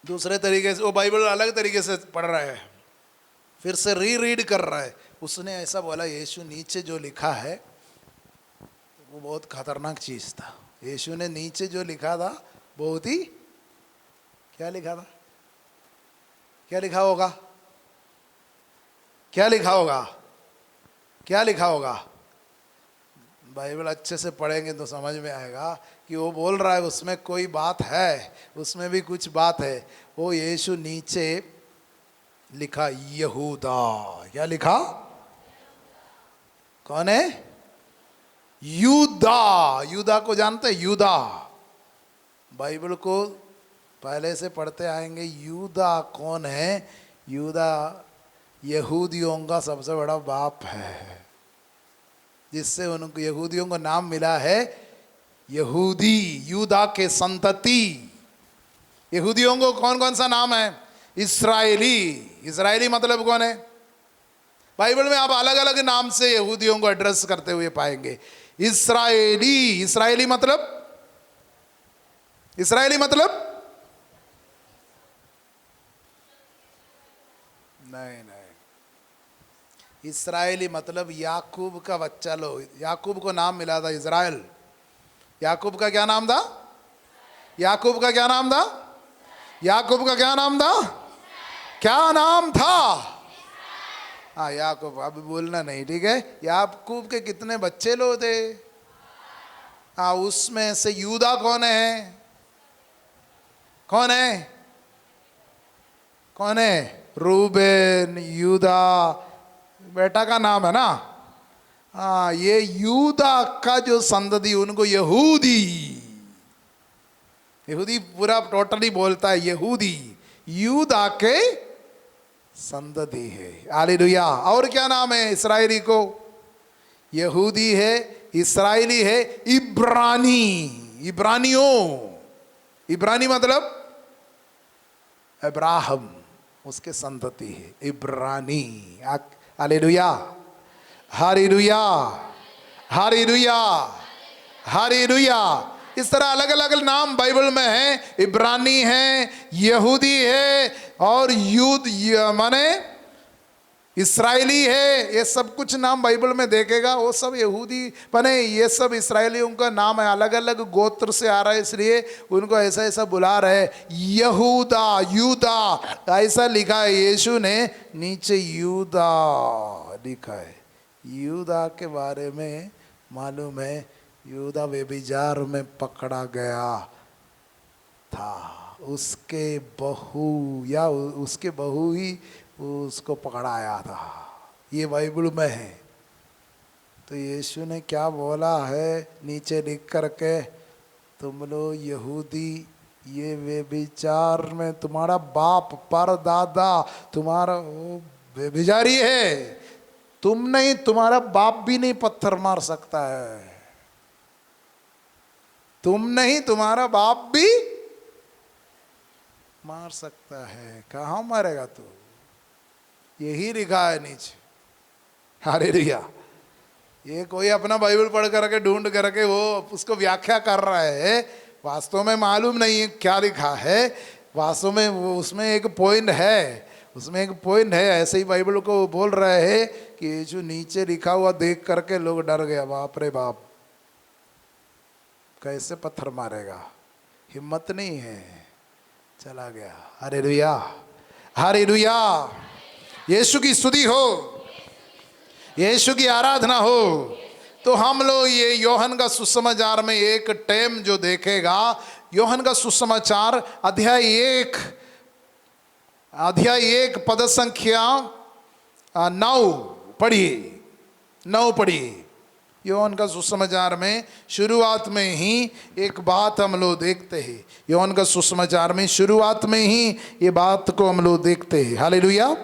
दूसरे तरीके से, वो बाइबल अलग तरीके से पढ़ रहा है, फिर से रीड कर रहा है। उसने ऐसा बोला यीशु नीचे जो लिखा है वो बहुत खतरनाक चीज था। यीशु ने नीचे जो लिखा था बहुत ही, क्या लिखा था, क्या लिखा होगा, क्या लिखा होगा, क्या लिखा होगा? बाइबल अच्छे से पढ़ेंगे तो समझ में आएगा कि वो बोल रहा है उसमें कोई बात है, उसमें भी कुछ बात है। वो यीशु नीचे लिखा यहूदा, क्या लिखा? कौन है? यूदा। यूदा को जानते हैं? यूदा, बाइबल को पहले से पढ़ते आएंगे। यूदा कौन है? यूदा यहूदियों का सबसे बड़ा बाप है, जिससे उनको यहूदियों को नाम मिला है यहूदी, यूदा के संतति। यहूदियों को कौन कौन सा नाम है? इस्राएली। इस्राएली मतलब कौन है? बाइबल में आप अलग अलग नाम से यहूदियों को एड्रेस करते हुए पाएंगे। इस्राएली, इस्राएली मतलब, इस्राएली मतलब नहीं, इस्राएली मतलब याकूब का बच्चा लो। याकूब को नाम मिला था इज़राइल। याकूब का क्या नाम था? याकूब का क्या नाम था? याकूब का क्या नाम था? क्या नाम था? हाँ याकूब, अब बोलना नहीं, ठीक है। याकूब के कितने बच्चे लोग थे? हाँ, उसमें से यूदा कौन है? कौन है? कौन है? रूबेन, यूदा बेटा का नाम है ना। हाँ, ये यूदा का जो संतति, उनको यहूदी, यहूदी पूरा टोटली बोलता है यहूदी, यूदा के संतति है। हालेलुया। और क्या नाम है इस्राएली को? यहूदी है, इस्राएली है, इब्रानी, इब्रानियों। इब्रानी मतलब अब्राहम, उसके संतति है इब्रानी। Hallelujah, hallelujah, hallelujah, hallelujah. इस तरह अलग अलग नाम बाइबल में है। इब्रानी है, यहूदी है, और माने इस्राएली है। ये सब कुछ नाम बाइबल में देखेगा, वो सब यहूदी बने, ये सब इस्राएलियों का नाम है। अलग अलग गोत्र से आ रहा है, इसलिए उनको ऐसा ऐसा बुला रहे। यहूदा, यूदा ऐसा लिखा है। यीशु ने नीचे यूदा लिखा है। यूदा के बारे में मालूम है, यूदा व्यभिचार में पकड़ा गया था। उसके बहू या उसके बहू ही उसको पकड़ाया था। ये बाइबल में है। तो यीशु ने क्या बोला है नीचे लिख करके, तुम लोग यहूदी ये व्यभिचार में तुम्हारा बाप परदादा तुम्हारा वो व्यभिचारी है, तुम नहीं, तुम्हारा बाप भी नहीं पत्थर मार सकता है, तुम नहीं तुम्हारा बाप भी मार सकता है। कहाँ मारेगा तू? यही लिखा है नीचे। हालेलुया। ये कोई अपना बाइबल पढ़ करके ढूंढ करके वो उसको व्याख्या कर रहा है, वास्तव में मालूम नहीं है क्या लिखा है। वास्तव में वो उसमें एक पॉइंट है, उसमें एक पॉइंट है। ऐसे ही बाइबल को बोल रहे हैं कि जो नीचे लिखा हुआ देख करके लोग डर गया, बाप रे बाप कैसे पत्थर मारेगा, हिम्मत नहीं है, चला गया। Hallelujah, hallelujah. यीशु की स्तुति हो, यीशु की आराधना हो। तो हम लोग ये यूहन्ना का सुसमाचार में एक टाइम जो देखेगा, यूहन्ना का सुसमाचार अध्याय 1 पद संख्या 9 पढ़िए, 9 पढ़िए। यूहन्ना का सुसमाचार में शुरुआत में ही एक बात हम लोग देखते हैं। यूहन्ना का सुसमाचार में शुरुआत में ही ये बात को हम लोग देखते हैं। हालेलुया,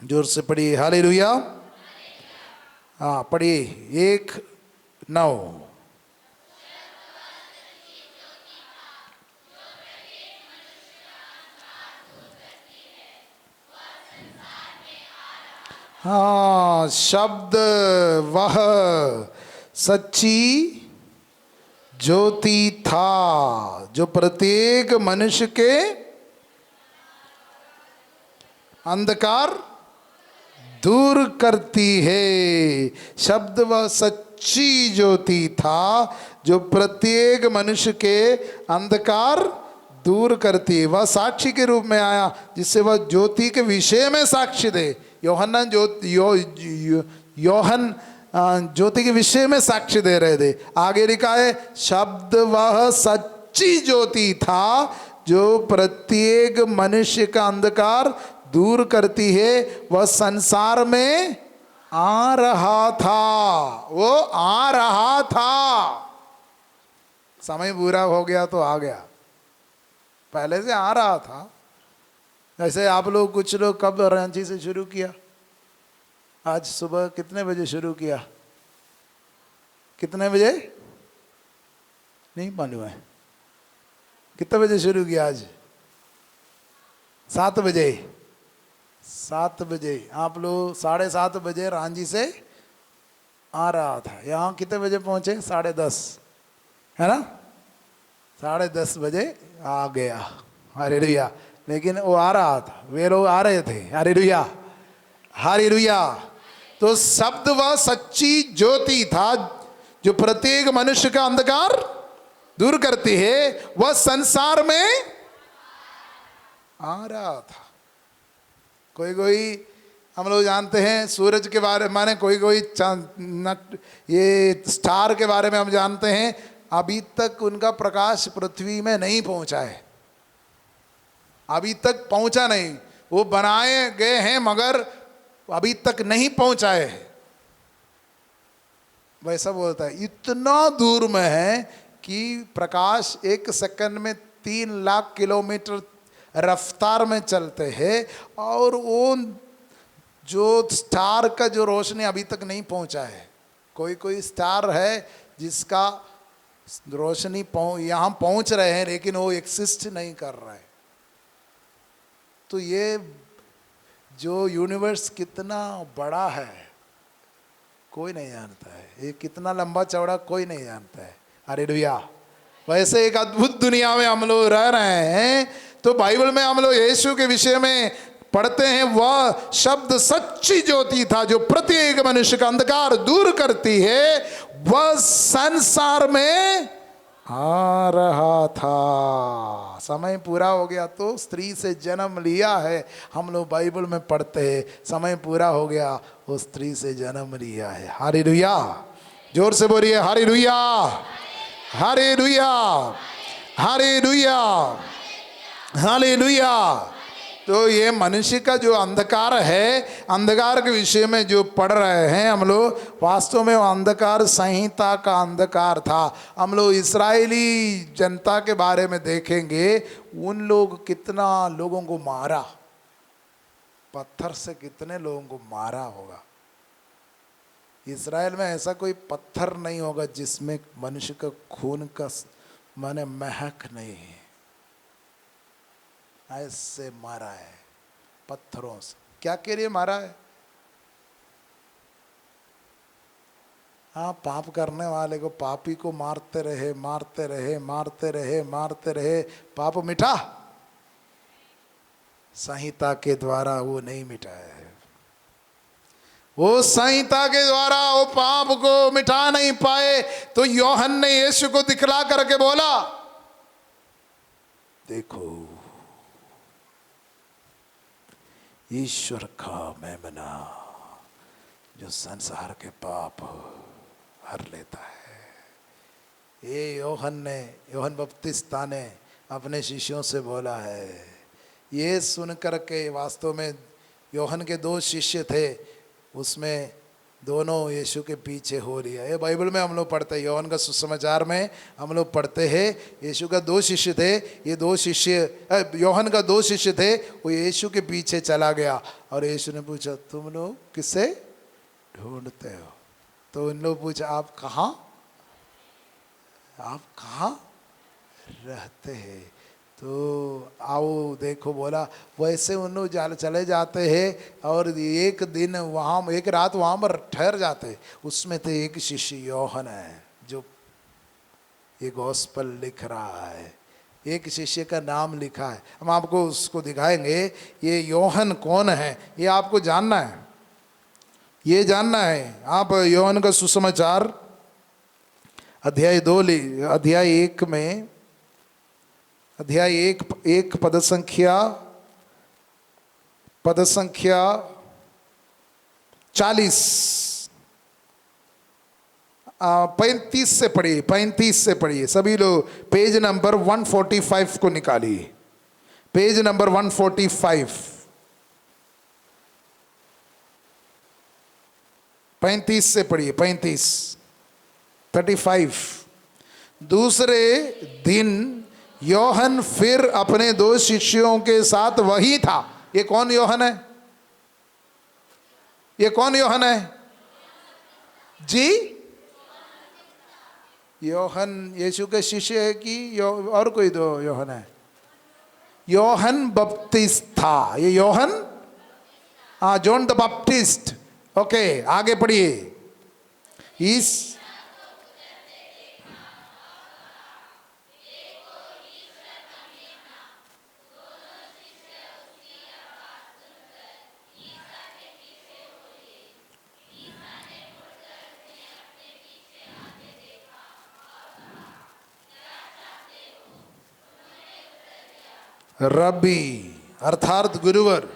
जोर से पढ़िए, हालेलुया। हाँ पढ़िए, 1:9। हाँ, शब्द वह सच्ची ज्योति था जो प्रत्येक मनुष्य के अंधकार दूर करती है। शब्द वह सच्ची ज्योति था जो प्रत्येक मनुष्य के अंधकार दूर करती है। वह साक्षी के रूप में आया जिससे वह ज्योति के विषय में साक्षी दे। यूहन्ना ज्योति के विषय में साक्ष्य दे रहे थे। आगे लिखा है, शब्द वह सच्ची ज्योति था जो प्रत्येक मनुष्य का अंधकार दूर करती है। वह संसार में आ रहा था, वो आ रहा था। समय पूरा हो गया तो आ गया, पहले से आ रहा था। ऐसे आप लोग, कुछ लोग कब रांची से शुरू किया? आज सुबह कितने बजे शुरू किया? कितने बजे नहीं मालूम है। कितने बजे शुरू किया आज? 7 बजे। 7 बजे आप लोग 7:30 बजे रांची से आ रहा था। यहाँ कितने बजे पहुँचे? 10:30, है ना? 10:30 बजे आ गया। हालेलुया। लेकिन वो आ रहा था, वे लोग आ रहे थे। Hallelujah, hallelujah. तो शब्द वह सच्ची ज्योति था जो प्रत्येक मनुष्य का अंधकार दूर करती है। वह संसार में आ रहा था। कोई हम लोग जानते हैं सूरज के बारे में, माने कोई ये स्टार के बारे में हम जानते हैं। अभी तक उनका प्रकाश पृथ्वी में नहीं पहुंचा है, अभी तक पहुंचा नहीं। वो बनाए गए हैं मगर अभी तक नहीं पहुंचा है। वैसा बोलता है, इतना दूर में है कि प्रकाश 1 सेकंड में 3 लाख किलोमीटर रफ्तार में चलते हैं, और वो जो स्टार का जो रोशनी अभी तक नहीं पहुंचा है। कोई स्टार है जिसका रोशनी यहाँ पहुंच रहे हैं लेकिन वो एक्सिस्ट नहीं कर रहा है। तो ये जो यूनिवर्स कितना बड़ा है कोई नहीं जानता है, ये कितना लंबा चौड़ा कोई नहीं जानता है। हालेलुया। वैसे एक अद्भुत दुनिया में हम लोग रह रहे हैं। तो बाइबल में हम लोग यीशु के विषय में पढ़ते हैं, वह शब्द सच्ची ज्योति था जो प्रत्येक मनुष्य का अंधकार दूर करती है। वह संसार में आ रहा था। समय पूरा हो गया तो स्त्री से जन्म लिया है, हम लोग बाइबल में पढ़ते हैं। समय पूरा हो गया, वो स्त्री से जन्म लिया है। हालेलुया। जोर से बोलिए हालेलुया, हालेलुया, हालेलुया, हालेलुया। तो ये मनुष्य का जो अंधकार है, अंधकार के विषय में जो पढ़ रहे हैं हम लोग, वास्तव में वो अंधकार संहिता का अंधकार था। हम लोग इस्राएली जनता के बारे में देखेंगे, उन लोग कितना लोगों को मारा, पत्थर से कितने लोगों को मारा होगा। इस्राएल में ऐसा कोई पत्थर नहीं होगा जिसमें मनुष्य का खून का माने महक नहीं है। ऐसे मारा है पत्थरों से। क्या के लिए मारा है? हाँ, पाप करने वाले को, पापी को मारते रहे, मारते रहे, मारते रहे, मारते रहे, पाप मिटा? संहिता के द्वारा वो नहीं मिटा है। वो संहिता के द्वारा वो पाप को मिटा नहीं पाए। तो यूहन्ना ने यीशु को दिखला करके बोला, देखो ईश्वर का मेमना जो संसार के पाप हर लेता है। ये यूहन्ना बपतिस्ता ने अपने शिष्यों से बोला है। ये सुन करके वास्तव में यूहन्ना के 2 शिष्य थे, उसमें दोनों यीशु के पीछे हो लिया। ये बाइबल में हम लोग पढ़ते हैं, यूहन्ना का सुसमाचार में हम लोग पढ़ते हैं, यीशु का 2 शिष्य थे। ये 2 शिष्य, यूहन्ना का 2 शिष्य थे, वो यीशु के पीछे चला गया। और यीशु ने पूछा, तुम लोग किसे ढूंढते हो? तो इन लोग पूछा, आप कहाँ रहते हैं? तो आओ देखो, बोला। वैसे उन लोग चले जाते हैं और एक दिन वहाँ, एक रात वहाँ पर ठहर जाते। उसमें थे एक शिष्य यूहन्ना है, जो ये गॉस्पेल लिख रहा है। एक शिष्य का नाम लिखा है, हम आपको उसको दिखाएंगे। ये यूहन्ना कौन है ये आपको जानना है, ये जानना है। आप यूहन्ना का सुसमाचार अध्याय 1 में, अध्याय 1 पद संख्या 40 35 से पढ़िए, 35 से पढ़िए सभी लोग। पेज नंबर 145 को निकालिए, पेज नंबर 145, 35 से पढ़िए, 35। दूसरे दिन यूहन्ना फिर अपने 2 शिष्यों के साथ वही था। ये कौन यूहन्ना है? ये कौन यूहन्ना है जी? यूहन्ना यीशु के शिष्य है कि और कोई 2 यूहन्ना है? यूहन्ना बपतिस्ता, ये यूहन्ना, हाँ, जॉन द बपटिस्ट। ओके, आगे पढ़िए। इस रब्बी अर्थात गुरुवर,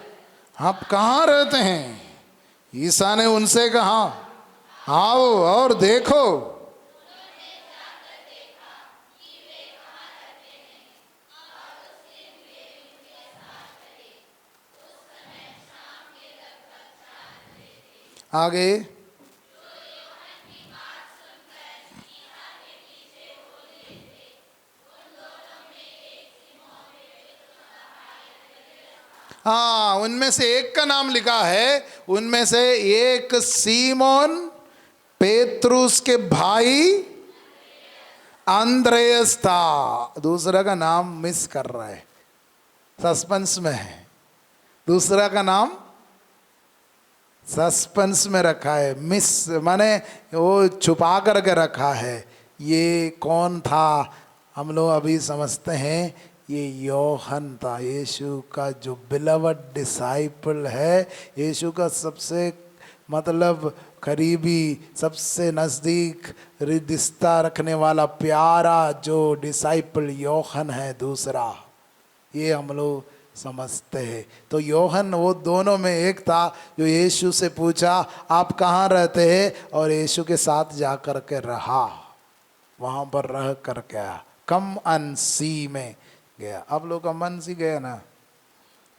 आप कहाँ रहते हैं? ईसा ने उनसे कहा, आओ और देखो। आगे, हाँ, उनमें से एक का नाम लिखा है, उनमें से एक सीमोन पेत्रुस के भाई अंद्रेयस था। दूसरा का नाम मिस कर रहा है, सस्पेंस में है। दूसरा का नाम सस्पेंस में रखा है, मिस माने वो छुपा करके रखा है। ये कौन था हम लोग अभी समझते हैं। ये यूहन्ना था, यीशु का जो बिलवड डिसाइपल है, यीशु का सबसे मतलब करीबी, सबसे नज़दीक रिश्ता रखने वाला प्यारा जो डिसाइपल यूहन्ना है दूसरा। ये हम लोग समझते हैं। तो यूहन्ना वो दोनों में एक था जो यीशु से पूछा, आप कहाँ रहते हैं? और यीशु के साथ जा कर के रहा, वहाँ पर रह कर के आया। कम अन सी में गया। आप लोग कम अन सी गए ना?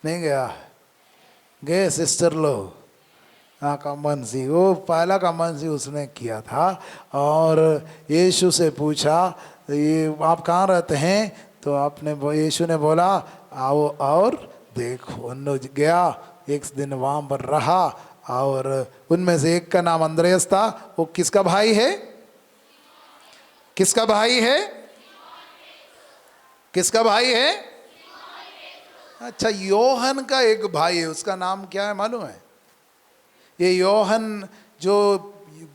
नहीं गया? गए सिस्टर लोग? हाँ, कमन सी, वो पहला कमन सी उसने किया था। और यीशु से पूछा, ये आप कहाँ रहते हैं? तो आपने यीशु ने बोला आओ और देखो। उन्होंने गया, एक दिन वहाँ पर रहा, और उनमें से एक का नाम अंद्रयास था। वो किसका भाई है? किसका भाई है? किसका भाई है? अच्छा, योहन का एक भाई है, उसका नाम क्या है मालूम है? ये योहन जो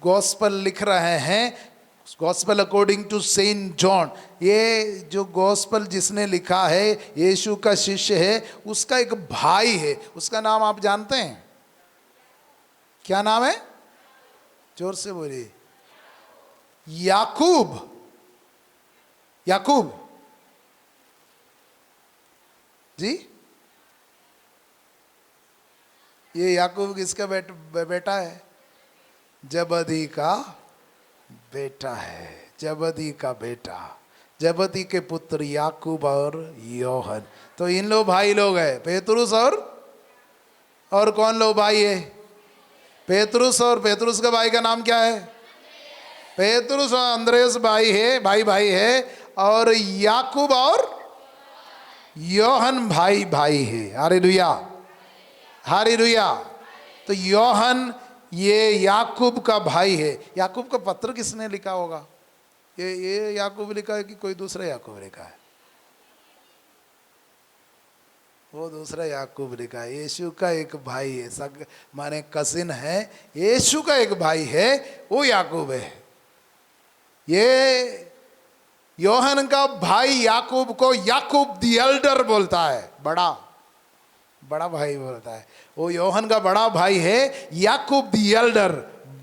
गॉस्पल लिख रहे हैं, gospel according to Saint John, ये जो गॉस्पल जिसने लिखा है, यीशु का शिष्य है, उसका एक भाई है। उसका नाम आप जानते हैं? क्या नाम है? जोर से बोलिए। याकूब। याकूब जी, ये याकूब किसका बेटा है? जबदी का बेटा है। जबदी का बेटा, जबदी के पुत्र याकूब और योहन। तो इन लोग भाई लोग हैं, पेतरुस और कौन लोग भाई है? पेतरुस। और पेतरुस का भाई का नाम क्या है? पेतरुस और अंद्रयास भाई है, भाई है। और याकूब और योहन भाई है। Hallelujah, hallelujah. तो योहन ये याकूब का भाई है। याकूब का पत्र किसने लिखा होगा? ये याकूब लिखा है कि कोई दूसरा याकूब लिखा है? वो दूसरा याकूब लिखा है। यीशु का एक भाई है, सग माने कजिन है। यीशु का एक भाई है, वो याकूब है। ये योहन का भाई याकूब को याकूब द एल्डर बोलता है, बड़ा भाई बोलता है। वो योहन का बड़ा भाई है, याकूब द एल्डर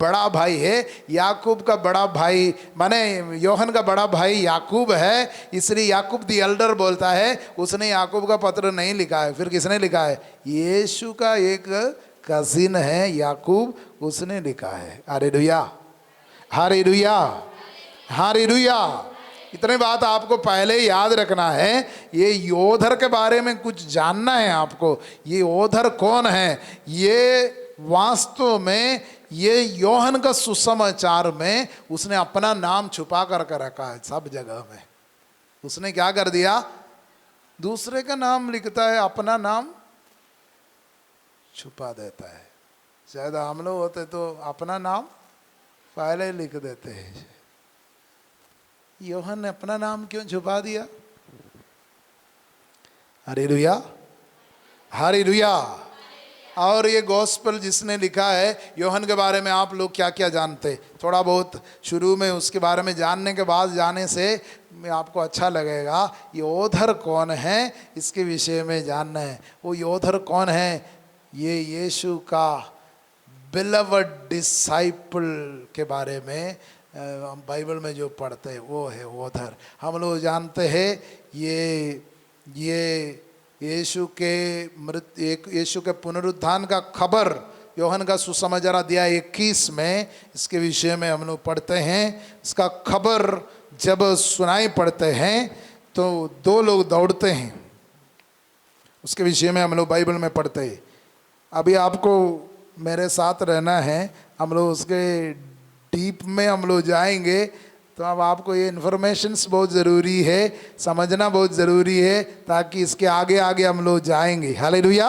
बड़ा भाई है। याकूब का बड़ा भाई माने योहन का बड़ा भाई याकूब है, इसलिए याकूब द एल्डर बोलता है। उसने याकूब का पत्र नहीं लिखा है, फिर किसने लिखा है? यीशु का एक कजिन है याकूब, उसने लिखा है। Hallelujah, hallelujah, hallelujah. इतने बात आपको पहले याद रखना है। ये योधर के बारे में कुछ जानना है आपको। ये योधर कौन है? ये वास्तव में ये योहन का सुसमाचार में उसने अपना नाम छुपा कर रखा है सब जगह में। उसने क्या कर दिया? दूसरे का नाम लिखता है, अपना नाम छुपा देता है। शायद हम लोग होते तो अपना नाम पहले लिख देते हैं। योहन ने अपना नाम क्यों छुपा दिया? Hallelujah, hallelujah. और ये गॉस्पेल जिसने लिखा है योहन के बारे में आप लोग क्या क्या जानते? थोड़ा बहुत शुरू में उसके बारे में जानने के बाद जाने से आपको अच्छा लगेगा। योधर कौन है इसके विषय में जानना है। वो योधर कौन है? ये यीशु का बिलवड डिसाइपल के बारे में हम बाइबल में जो पढ़ते हैं वो है योधर। हम लोग जानते हैं ये यीशु के पुनरुत्थान का खबर योहन का सुसमाचार अध्याय 21 में इसके विषय में हम लोग पढ़ते हैं। इसका खबर जब सुनाई पड़ते हैं तो दो लोग दौड़ते हैं, उसके विषय में हम लोग बाइबल में पढ़ते हैं। अभी आपको मेरे साथ रहना है, हम लोग उसके डीप में हम लोग जाएंगे। तो अब आपको ये इन्फॉर्मेशंस बहुत ज़रूरी है, समझना बहुत ज़रूरी है, ताकि इसके आगे आगे हम लोग जाएंगे। Hallelujah,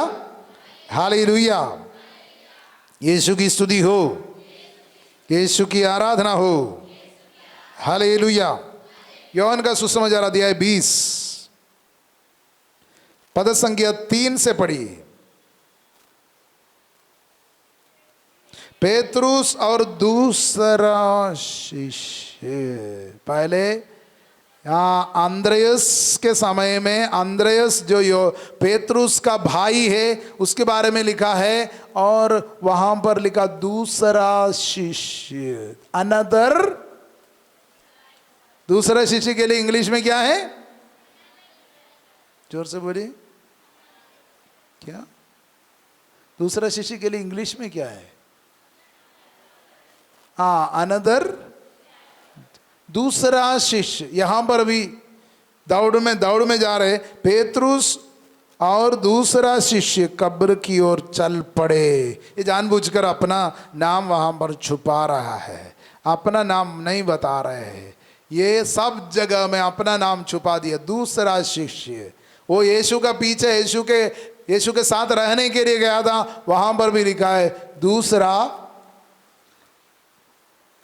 hallelujah. यीशु की स्तुति हो, यीशु की आराधना हो। हालेलुया। योहन का सुसमाचार अध्याय 20 पद संख्या 3 से पढ़िए। पेतरुस और दूसरा शिष्य। पहले यहाँ अंद्रयास के समय में, अंद्रयास जो पेतरुस का भाई है उसके बारे में लिखा है, और वहां पर लिखा दूसरा शिष्य, अनदर। दूसरा शिष्य के लिए इंग्लिश में क्या है? जोर से बोलिए, क्या? दूसरा शिष्य के लिए इंग्लिश में क्या है? हाँ, अनदर, दूसरा शिष्य। यहां पर भी दौड़ में जा रहे, पेतरुस और दूसरा शिष्य कब्र की ओर चल पड़े। ये जानबूझकर अपना नाम वहां पर छुपा रहा है, अपना नाम नहीं बता रहे हैं। ये सब जगह में अपना नाम छुपा दिया। दूसरा शिष्य वो यीशु का पीछे यीशु के साथ रहने के लिए गया था, वहां पर भी लिखा है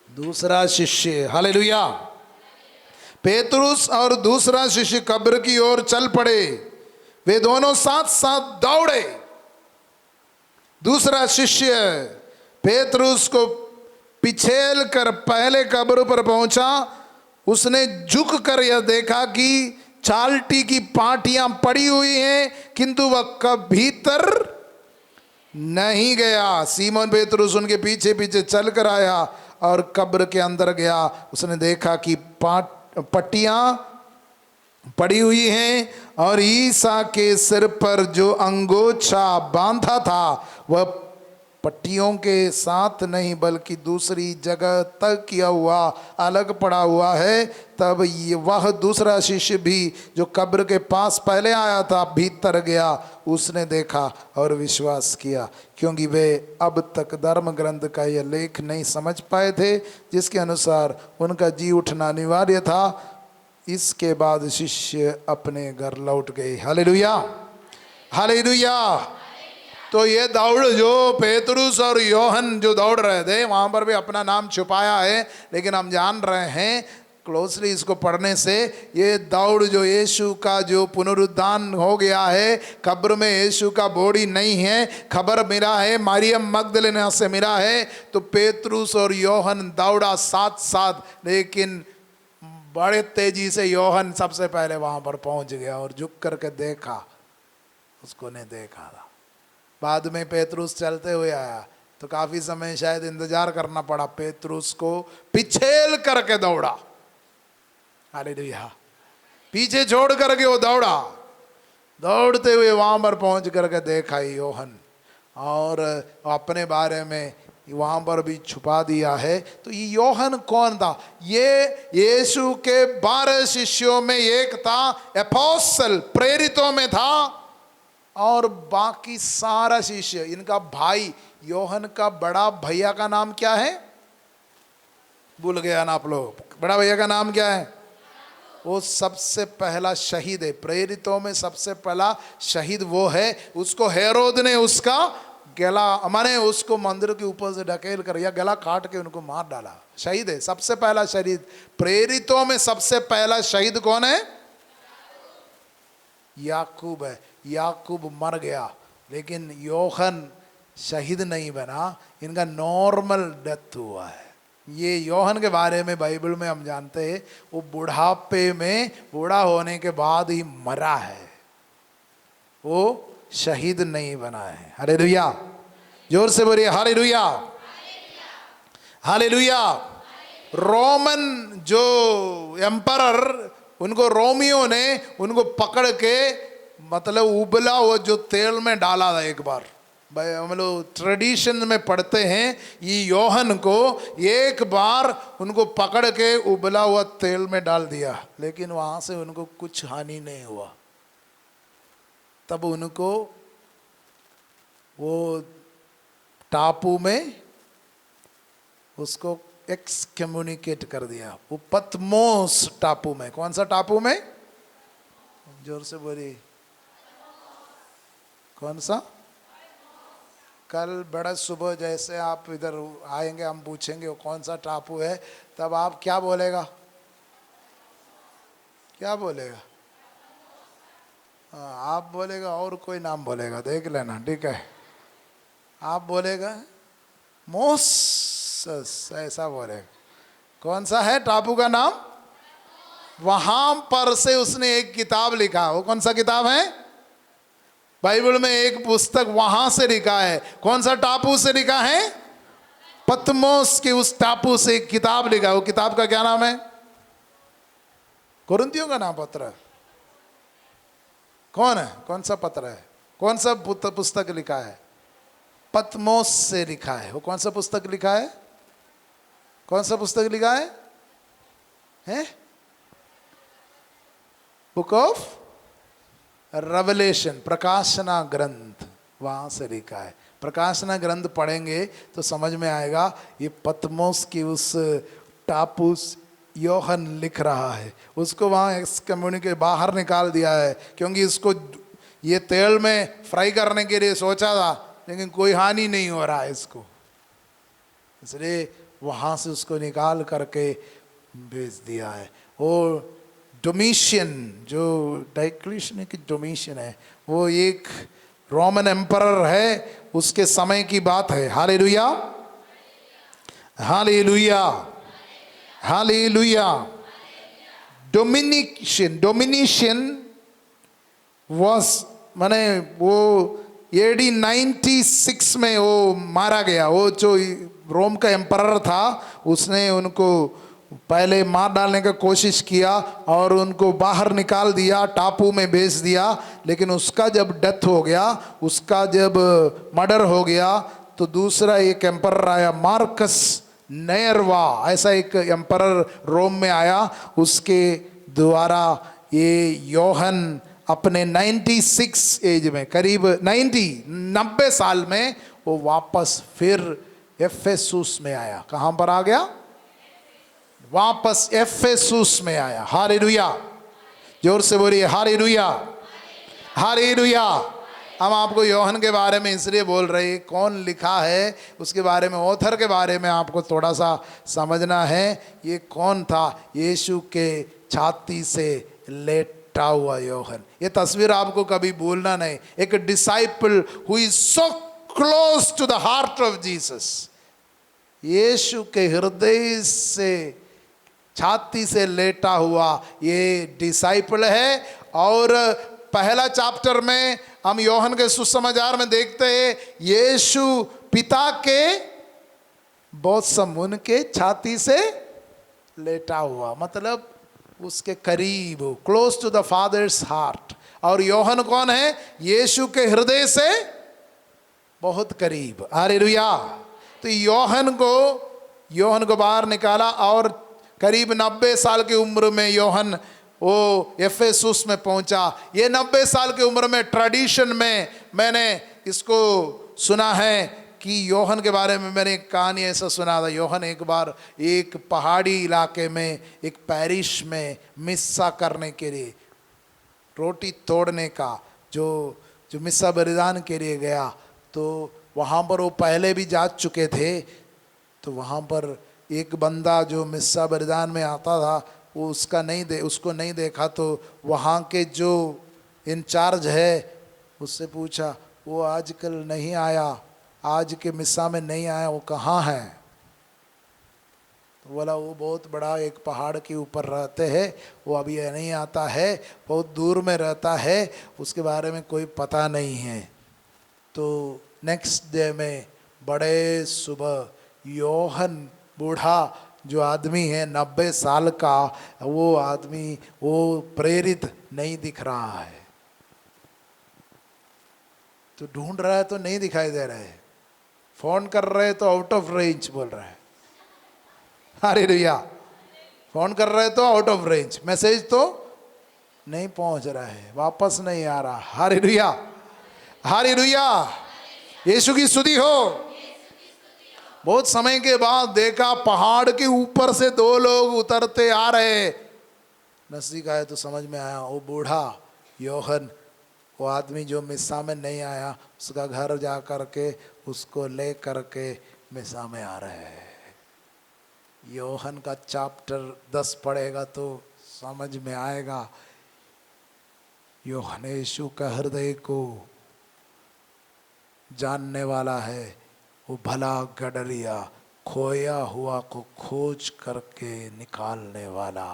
दूसरा शिष्य। हालेलुया। पेतरुस और दूसरा शिष्य कब्र की ओर चल पड़े, वे दोनों साथ साथ दौड़े। दूसरा शिष्य पेतरुस को पिछेल कर पहले कब्र पर पहुंचा। उसने झुक कर यह देखा कि चालटी की पाटियां पड़ी हुई हैं, किंतु वह भीतर नहीं गया। सीमोन पेतरुस उनके पीछे पीछे चल कर आया और कब्र के अंदर गया। उसने देखा कि पट्टियां पड़ी हुई हैं और ईसा के सिर पर जो अंगोछा बांधा था वह पट्टियों के साथ नहीं बल्कि दूसरी जगह तक किया हुआ अलग पड़ा हुआ है। तब वह दूसरा शिष्य भी जो कब्र के पास पहले आया था भीतर गया। उसने देखा और विश्वास किया, क्योंकि वे अब तक धर्म ग्रंथ का यह लेख नहीं समझ पाए थे जिसके अनुसार उनका जी उठना अनिवार्य था। इसके बाद शिष्य अपने घर लौट गए। Hallelujah, hallelujah. तो ये दौड़ जो पेतरुस और योहन जो दौड़ रहे थे, वहां पर भी अपना नाम छुपाया है, लेकिन हम जान रहे हैं क्लोजली इसको पढ़ने से, ये दौड़ जो यीशु का जो पुनरुत्थान हो गया है, कब्र में यीशु का बॉडी नहीं है, खबर मिला है मरियम मगदलेना से मिला है। तो पेतरुस और योहन दौड़ा साथ साथ, लेकिन बड़े तेजी से योहन सबसे पहले वहां पर पहुंच गया और झुक करके देखा, उसको ने देखा था। बाद में पेतरुस चलते हुए आया तो काफी समय शायद इंतजार करना पड़ा। पेतरुस को पिछेल करके दौड़ा। हालेलुया। पीछे छोड़ करके वो दौड़ा, दौड़ते हुए वहां पर पहुंच करके देखा योहन, और अपने बारे में वहां पर भी छुपा दिया है। तो ये योहन कौन था? ये यीशु के 12 शिष्यों में एक था, एपोस्टल प्रेरितों में था, और बाकी सारा शिष्य इनका भाई योहन का बड़ा भैया का नाम क्या है? भूल गया ना आप लोग? बड़ा भैया का नाम क्या है? वो सबसे पहला शहीद है। प्रेरितों में सबसे पहला शहीद वो है। उसको हेरोद ने उसका गला, माने उसको मंदिर के ऊपर से ढकेल कर या गला काट के उनको मार डाला। शहीद है, सबसे पहला शहीद। प्रेरितों में सबसे पहला शहीद कौन है? याकूब है। याकूब मर गया, लेकिन योहन शहीद नहीं बना, इनका नॉर्मल डेथ हुआ है। ये योहन के बारे में बाइबल में हम जानते हैं, वो बुढ़ापे में, बूढ़ा होने के बाद ही मरा है, वो शहीद नहीं बना है। हालेलुया, जोर से बोलिए हालेलुया, हालेलुया। रोमन जो एम्परर, उनको रोमियो ने उनको पकड़ के मतलब उबला हुआ जो तेल में डाला था एक बार। हम लोग ट्रेडिशन में पढ़ते हैं, ये योहन को एक बार उनको पकड़ के उबला हुआ तेल में डाल दिया, लेकिन वहां से उनको कुछ हानि नहीं हुआ। तब उनको वो टापू में उसको एक्सकम्युनिकेट कर दिया, वो पतमोस टापू में। कौन सा टापू में? जोर से बोलिए, कौन सा? कल बड़ा सुबह जैसे आप इधर आएंगे, हम पूछेंगे वो कौन सा टापू है, तब आप क्या बोलेगा? क्या बोलेगा? आप बोलेगा और कोई नाम बोलेगा, देख लेना, ठीक है? आप बोलेगा मोसेस, ऐसा बोलेगा। कौन सा है टापू का नाम? वहां पर से उसने एक किताब लिखा। वो कौन सा किताब है? बाइबल में एक पुस्तक वहां से लिखा है। कौन सा टापू से लिखा है? पतमोस के उस टापू से एक किताब लिखा। वो किताब का क्या नाम है? कुरिन्थियों का नाम पत्र। कौन है? कौन सा पत्र है? कौन सा पुस्तक लिखा है? पतमोस से लिखा है। वो कौन सा पुस्तक लिखा है? कौन सा पुस्तक लिखा है? हैं? बुक ऑफ रेवलेशन, प्रकाशना ग्रंथ, वहां से लिखा है। प्रकाशना ग्रंथ पढ़ेंगे तो समझ में आएगा ये पतमोस की उस टापू योहन लिख रहा है, उसको वहाँ एक्सकम्युनिके बाहर निकाल दिया है, क्योंकि इसको ये तेल में फ्राई करने के लिए सोचा था, लेकिन कोई हानि नहीं हो रहा है इसको, इसलिए वहाँ से उसको निकाल करके भेज दिया है। वो डोमिशियन, जो डायक्लिशियन की डोमिशियन है, वो एक रोमन एम्परर है, उसके समय की बात है। Hallelujah, hallelujah, hallelujah. Domitian was, माने वो एडी 96 में वो मारा गया। वो जो रोम का एम्परर था, उसने उनको पहले मार डालने का कोशिश किया और उनको बाहर निकाल दिया, टापू में भेज दिया। लेकिन उसका जब डेथ हो गया, उसका जब मर्डर हो गया, तो दूसरा एक एम्परर आया, मार्कस नेरवा, ऐसा एक एम्परर रोम में आया। उसके द्वारा ये योहन अपने 96 एज में, करीब 90 साल में, वो वापस फिर एफेसुस में आया। कहाँ पर आ गया? वापस एफेसुस में आया। हालेलुया, जोर से बोलिए हालेलुया, हालेलुया। हम आपको योहन के बारे में इसलिए बोल रहे हैं, कौन लिखा है उसके बारे में, ऑथर के बारे में आपको थोड़ा सा समझना है। ये कौन था? यीशु के छाती से लेटा हुआ योहन। ये तस्वीर आपको कभी भूलना नहीं। एक disciple who is so close to the heart of Jesus, Yeshu के हृदय से, छाती से लेटा हुआ ये डिसाइपल है। और पहला चैप्टर में हम योहन के सुसमाचार में देखते हैं, यीशु पिता के बोसम, उनके छाती से लेटा हुआ, मतलब उसके करीब, close to the father's heart. और योहन कौन है? यीशु के हृदय से बहुत करीब। हालेलुया। तो योहन को बाहर निकाला और करीब 90 साल की उम्र में योहन वो एफेसुस में पहुंचा। ये 90 साल की उम्र में, ट्रेडिशन में मैंने इसको सुना है कि योहन के बारे में मैंने एक कहानी ऐसा सुना था। योहन एक बार एक पहाड़ी इलाके में, एक पैरिश में मिस्सा करने के लिए, रोटी तोड़ने का जो मिस्सा बलिदान के लिए गया। तो वहाँ पर वो पहले भी जा चुके थे। तो वहाँ पर एक बंदा जो मिस्सा बलिदान में आता था, वो उसको नहीं देखा। तो वहाँ के जो इंचार्ज है उससे पूछा, वो आजकल नहीं आया, आज के मिस्सा में नहीं आया, वो कहाँ है? तो बोला वो बहुत बड़ा एक पहाड़ के ऊपर रहते हैं, वो अभी नहीं आता है, बहुत दूर में रहता है, उसके बारे में कोई पता नहीं है। तो नेक्स्ट डे में बड़े सुबह योहन, बूढ़ा जो आदमी है 90 साल का, वो आदमी वो प्रेरित नहीं दिख रहा है। तो ढूंढ रहा है तो नहीं दिखाई दे रहा है, फोन कर रहे तो आउट ऑफ रेंज बोल रहा है। हालेलुया। फोन कर रहे तो आउट ऑफ रेंज, मैसेज तो नहीं पहुंच रहा है, वापस नहीं आ रहा। हालेलुया, हालेलुया, यीशु की स्तुति हो। बहुत समय के बाद देखा पहाड़ के ऊपर से 2 लोग उतरते आ रहे। नजदीक आए तो समझ में आया वो बूढ़ा योहन, वो आदमी जो मिस्सा में नहीं आया, उसका घर जा करके उसको ले करके मिस्सा में आ रहे हैं। योहन का चैप्टर 10 पढ़ेगा तो समझ में आएगा। योहन यीशु का हृदय को जानने वाला है। वो भला गडरिया, खोया हुआ को खोज करके निकालने वाला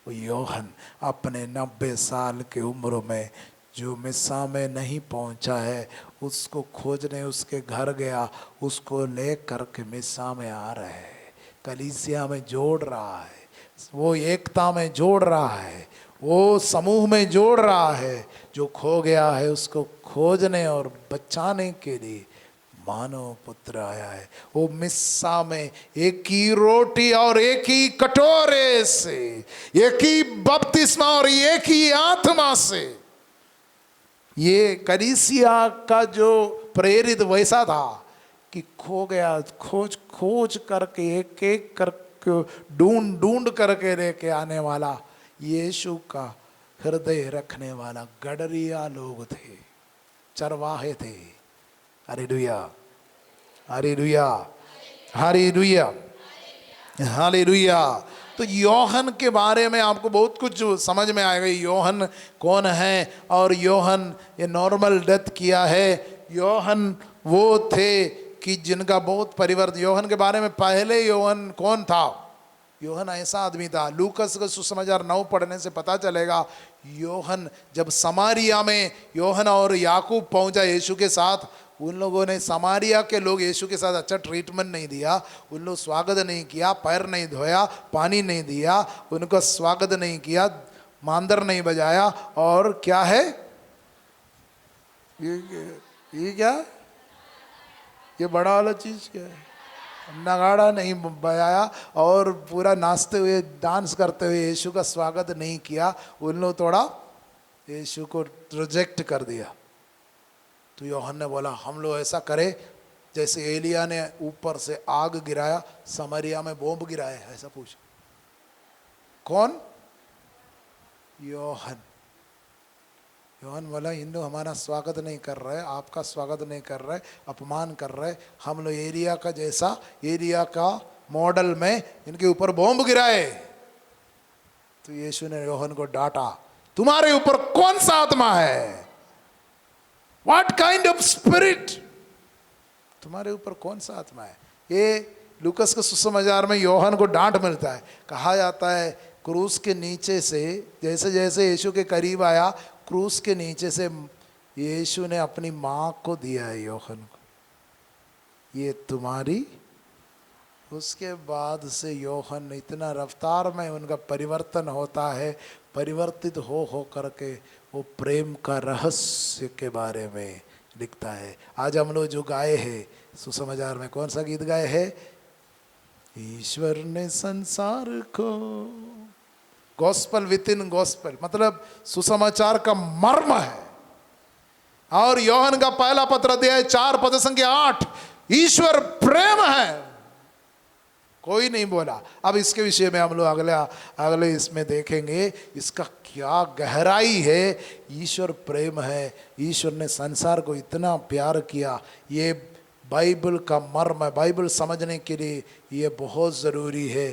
वो योहन अपने 90 साल की उम्र में जो मिस्सा में नहीं पहुंचा है, उसको खोजने उसके घर गया, उसको ले करके मिस्सा में आ रहे हैं, कलीसिया में जोड़ रहा है, वो एकता में जोड़ रहा है, वो समूह में जोड़ रहा है। जो खो गया है उसको खोजने और बचाने के लिए मानव पुत्र आया है। वो मिस्सा में एक ही रोटी और एक ही कटोरे से, एक ही बपतिस्मा और एक ही आत्मा से। ये कलीसिया का जो प्रेरित वैसा था कि खो गया, खोज खोज करके एक एक करके ढूंढ ढूंढ करके लेके आने वाला यीशु का हृदय रखने वाला गडरिया लोग थे, चरवाहे थे। Hallelujah, hallelujah, hallelujah, hallelujah. तो योहन के बारे में आपको बहुत कुछ समझ में आएगा। योहन कौन है और योहन ये नॉर्मल डेथ किया है। योहन वो थे कि जिनका बहुत परिवर्तन। योहन के बारे में पहले योहन कौन था? योहन ऐसा आदमी था, लूकस का सुसमाचार 9 पढ़ने से पता चलेगा। योहन जब समारिया में योहन और याकूब पहुंचा यीशु के साथ, उन लोगों ने, समारिया के लोग यीशु के साथ अच्छा ट्रीटमेंट नहीं दिया। उन लोग स्वागत नहीं किया, पैर नहीं धोया, पानी नहीं दिया, उनका स्वागत नहीं किया, मांदर नहीं बजाया। और क्या है ये क्या, ये बड़ा वाला चीज क्या है? नगाड़ा नहीं बजाया और पूरा नाचते हुए डांस करते हुए यीशु का स्वागत नहीं किया। उन लोग थोड़ा यीशु को रिजेक्ट कर दिया। तो यूहन्ना ने बोला हम लोग ऐसा करें जैसे एलिया ने ऊपर से आग गिराया, समरिया में बॉम्ब गिराया, ऐसा पूछ। कौन? यूहन्ना। यूहन्ना बोला इन लोग हमारा स्वागत नहीं कर रहे, आपका स्वागत नहीं कर रहे, अपमान कर रहे। हम लोग एलिया का जैसा, एलिया का मॉडल में इनके ऊपर बॉम्ब गिराए। तो यीशु ने यूहन्ना को डांटा, तुम्हारे ऊपर कौन सा आत्मा है? What kind of spirit? तुम्हारे ऊपर कौन सा आत्मा है? ये लूकस के सुसमाचार में यूहन्ना को डांट मिलता है। कहा जाता है क्रूस के नीचे से जैसे जैसे यीशु के करीब आया, क्रूस के नीचे से यीशु ने अपनी माँ को दिया है यूहन्ना को, ये तुम्हारी। उसके बाद से यूहन्ना इतना रफ्तार में उनका परिवर्तन होता है, परिवर्तित हो करके वो प्रेम का रहस्य के बारे में लिखता है। आज हम लोग जो गाए हैं सुसमाचार में, कौन सा गीत गाए हैं? ईश्वर ने संसार को, गॉस्पल विद इन गॉस्पल, मतलब सुसमाचार का मर्म है। और यूहन्ना का पहला पत्र अध्याय 4 पद संख्या 8, ईश्वर प्रेम है, कोई नहीं बोला। अब इसके विषय में हम लोग अगले इसमें देखेंगे इसका क्या गहराई है। ईश्वर प्रेम है, ईश्वर ने संसार को इतना प्यार किया, ये बाइबल का मर्म है। बाइबल समझने के लिए ये बहुत ज़रूरी है।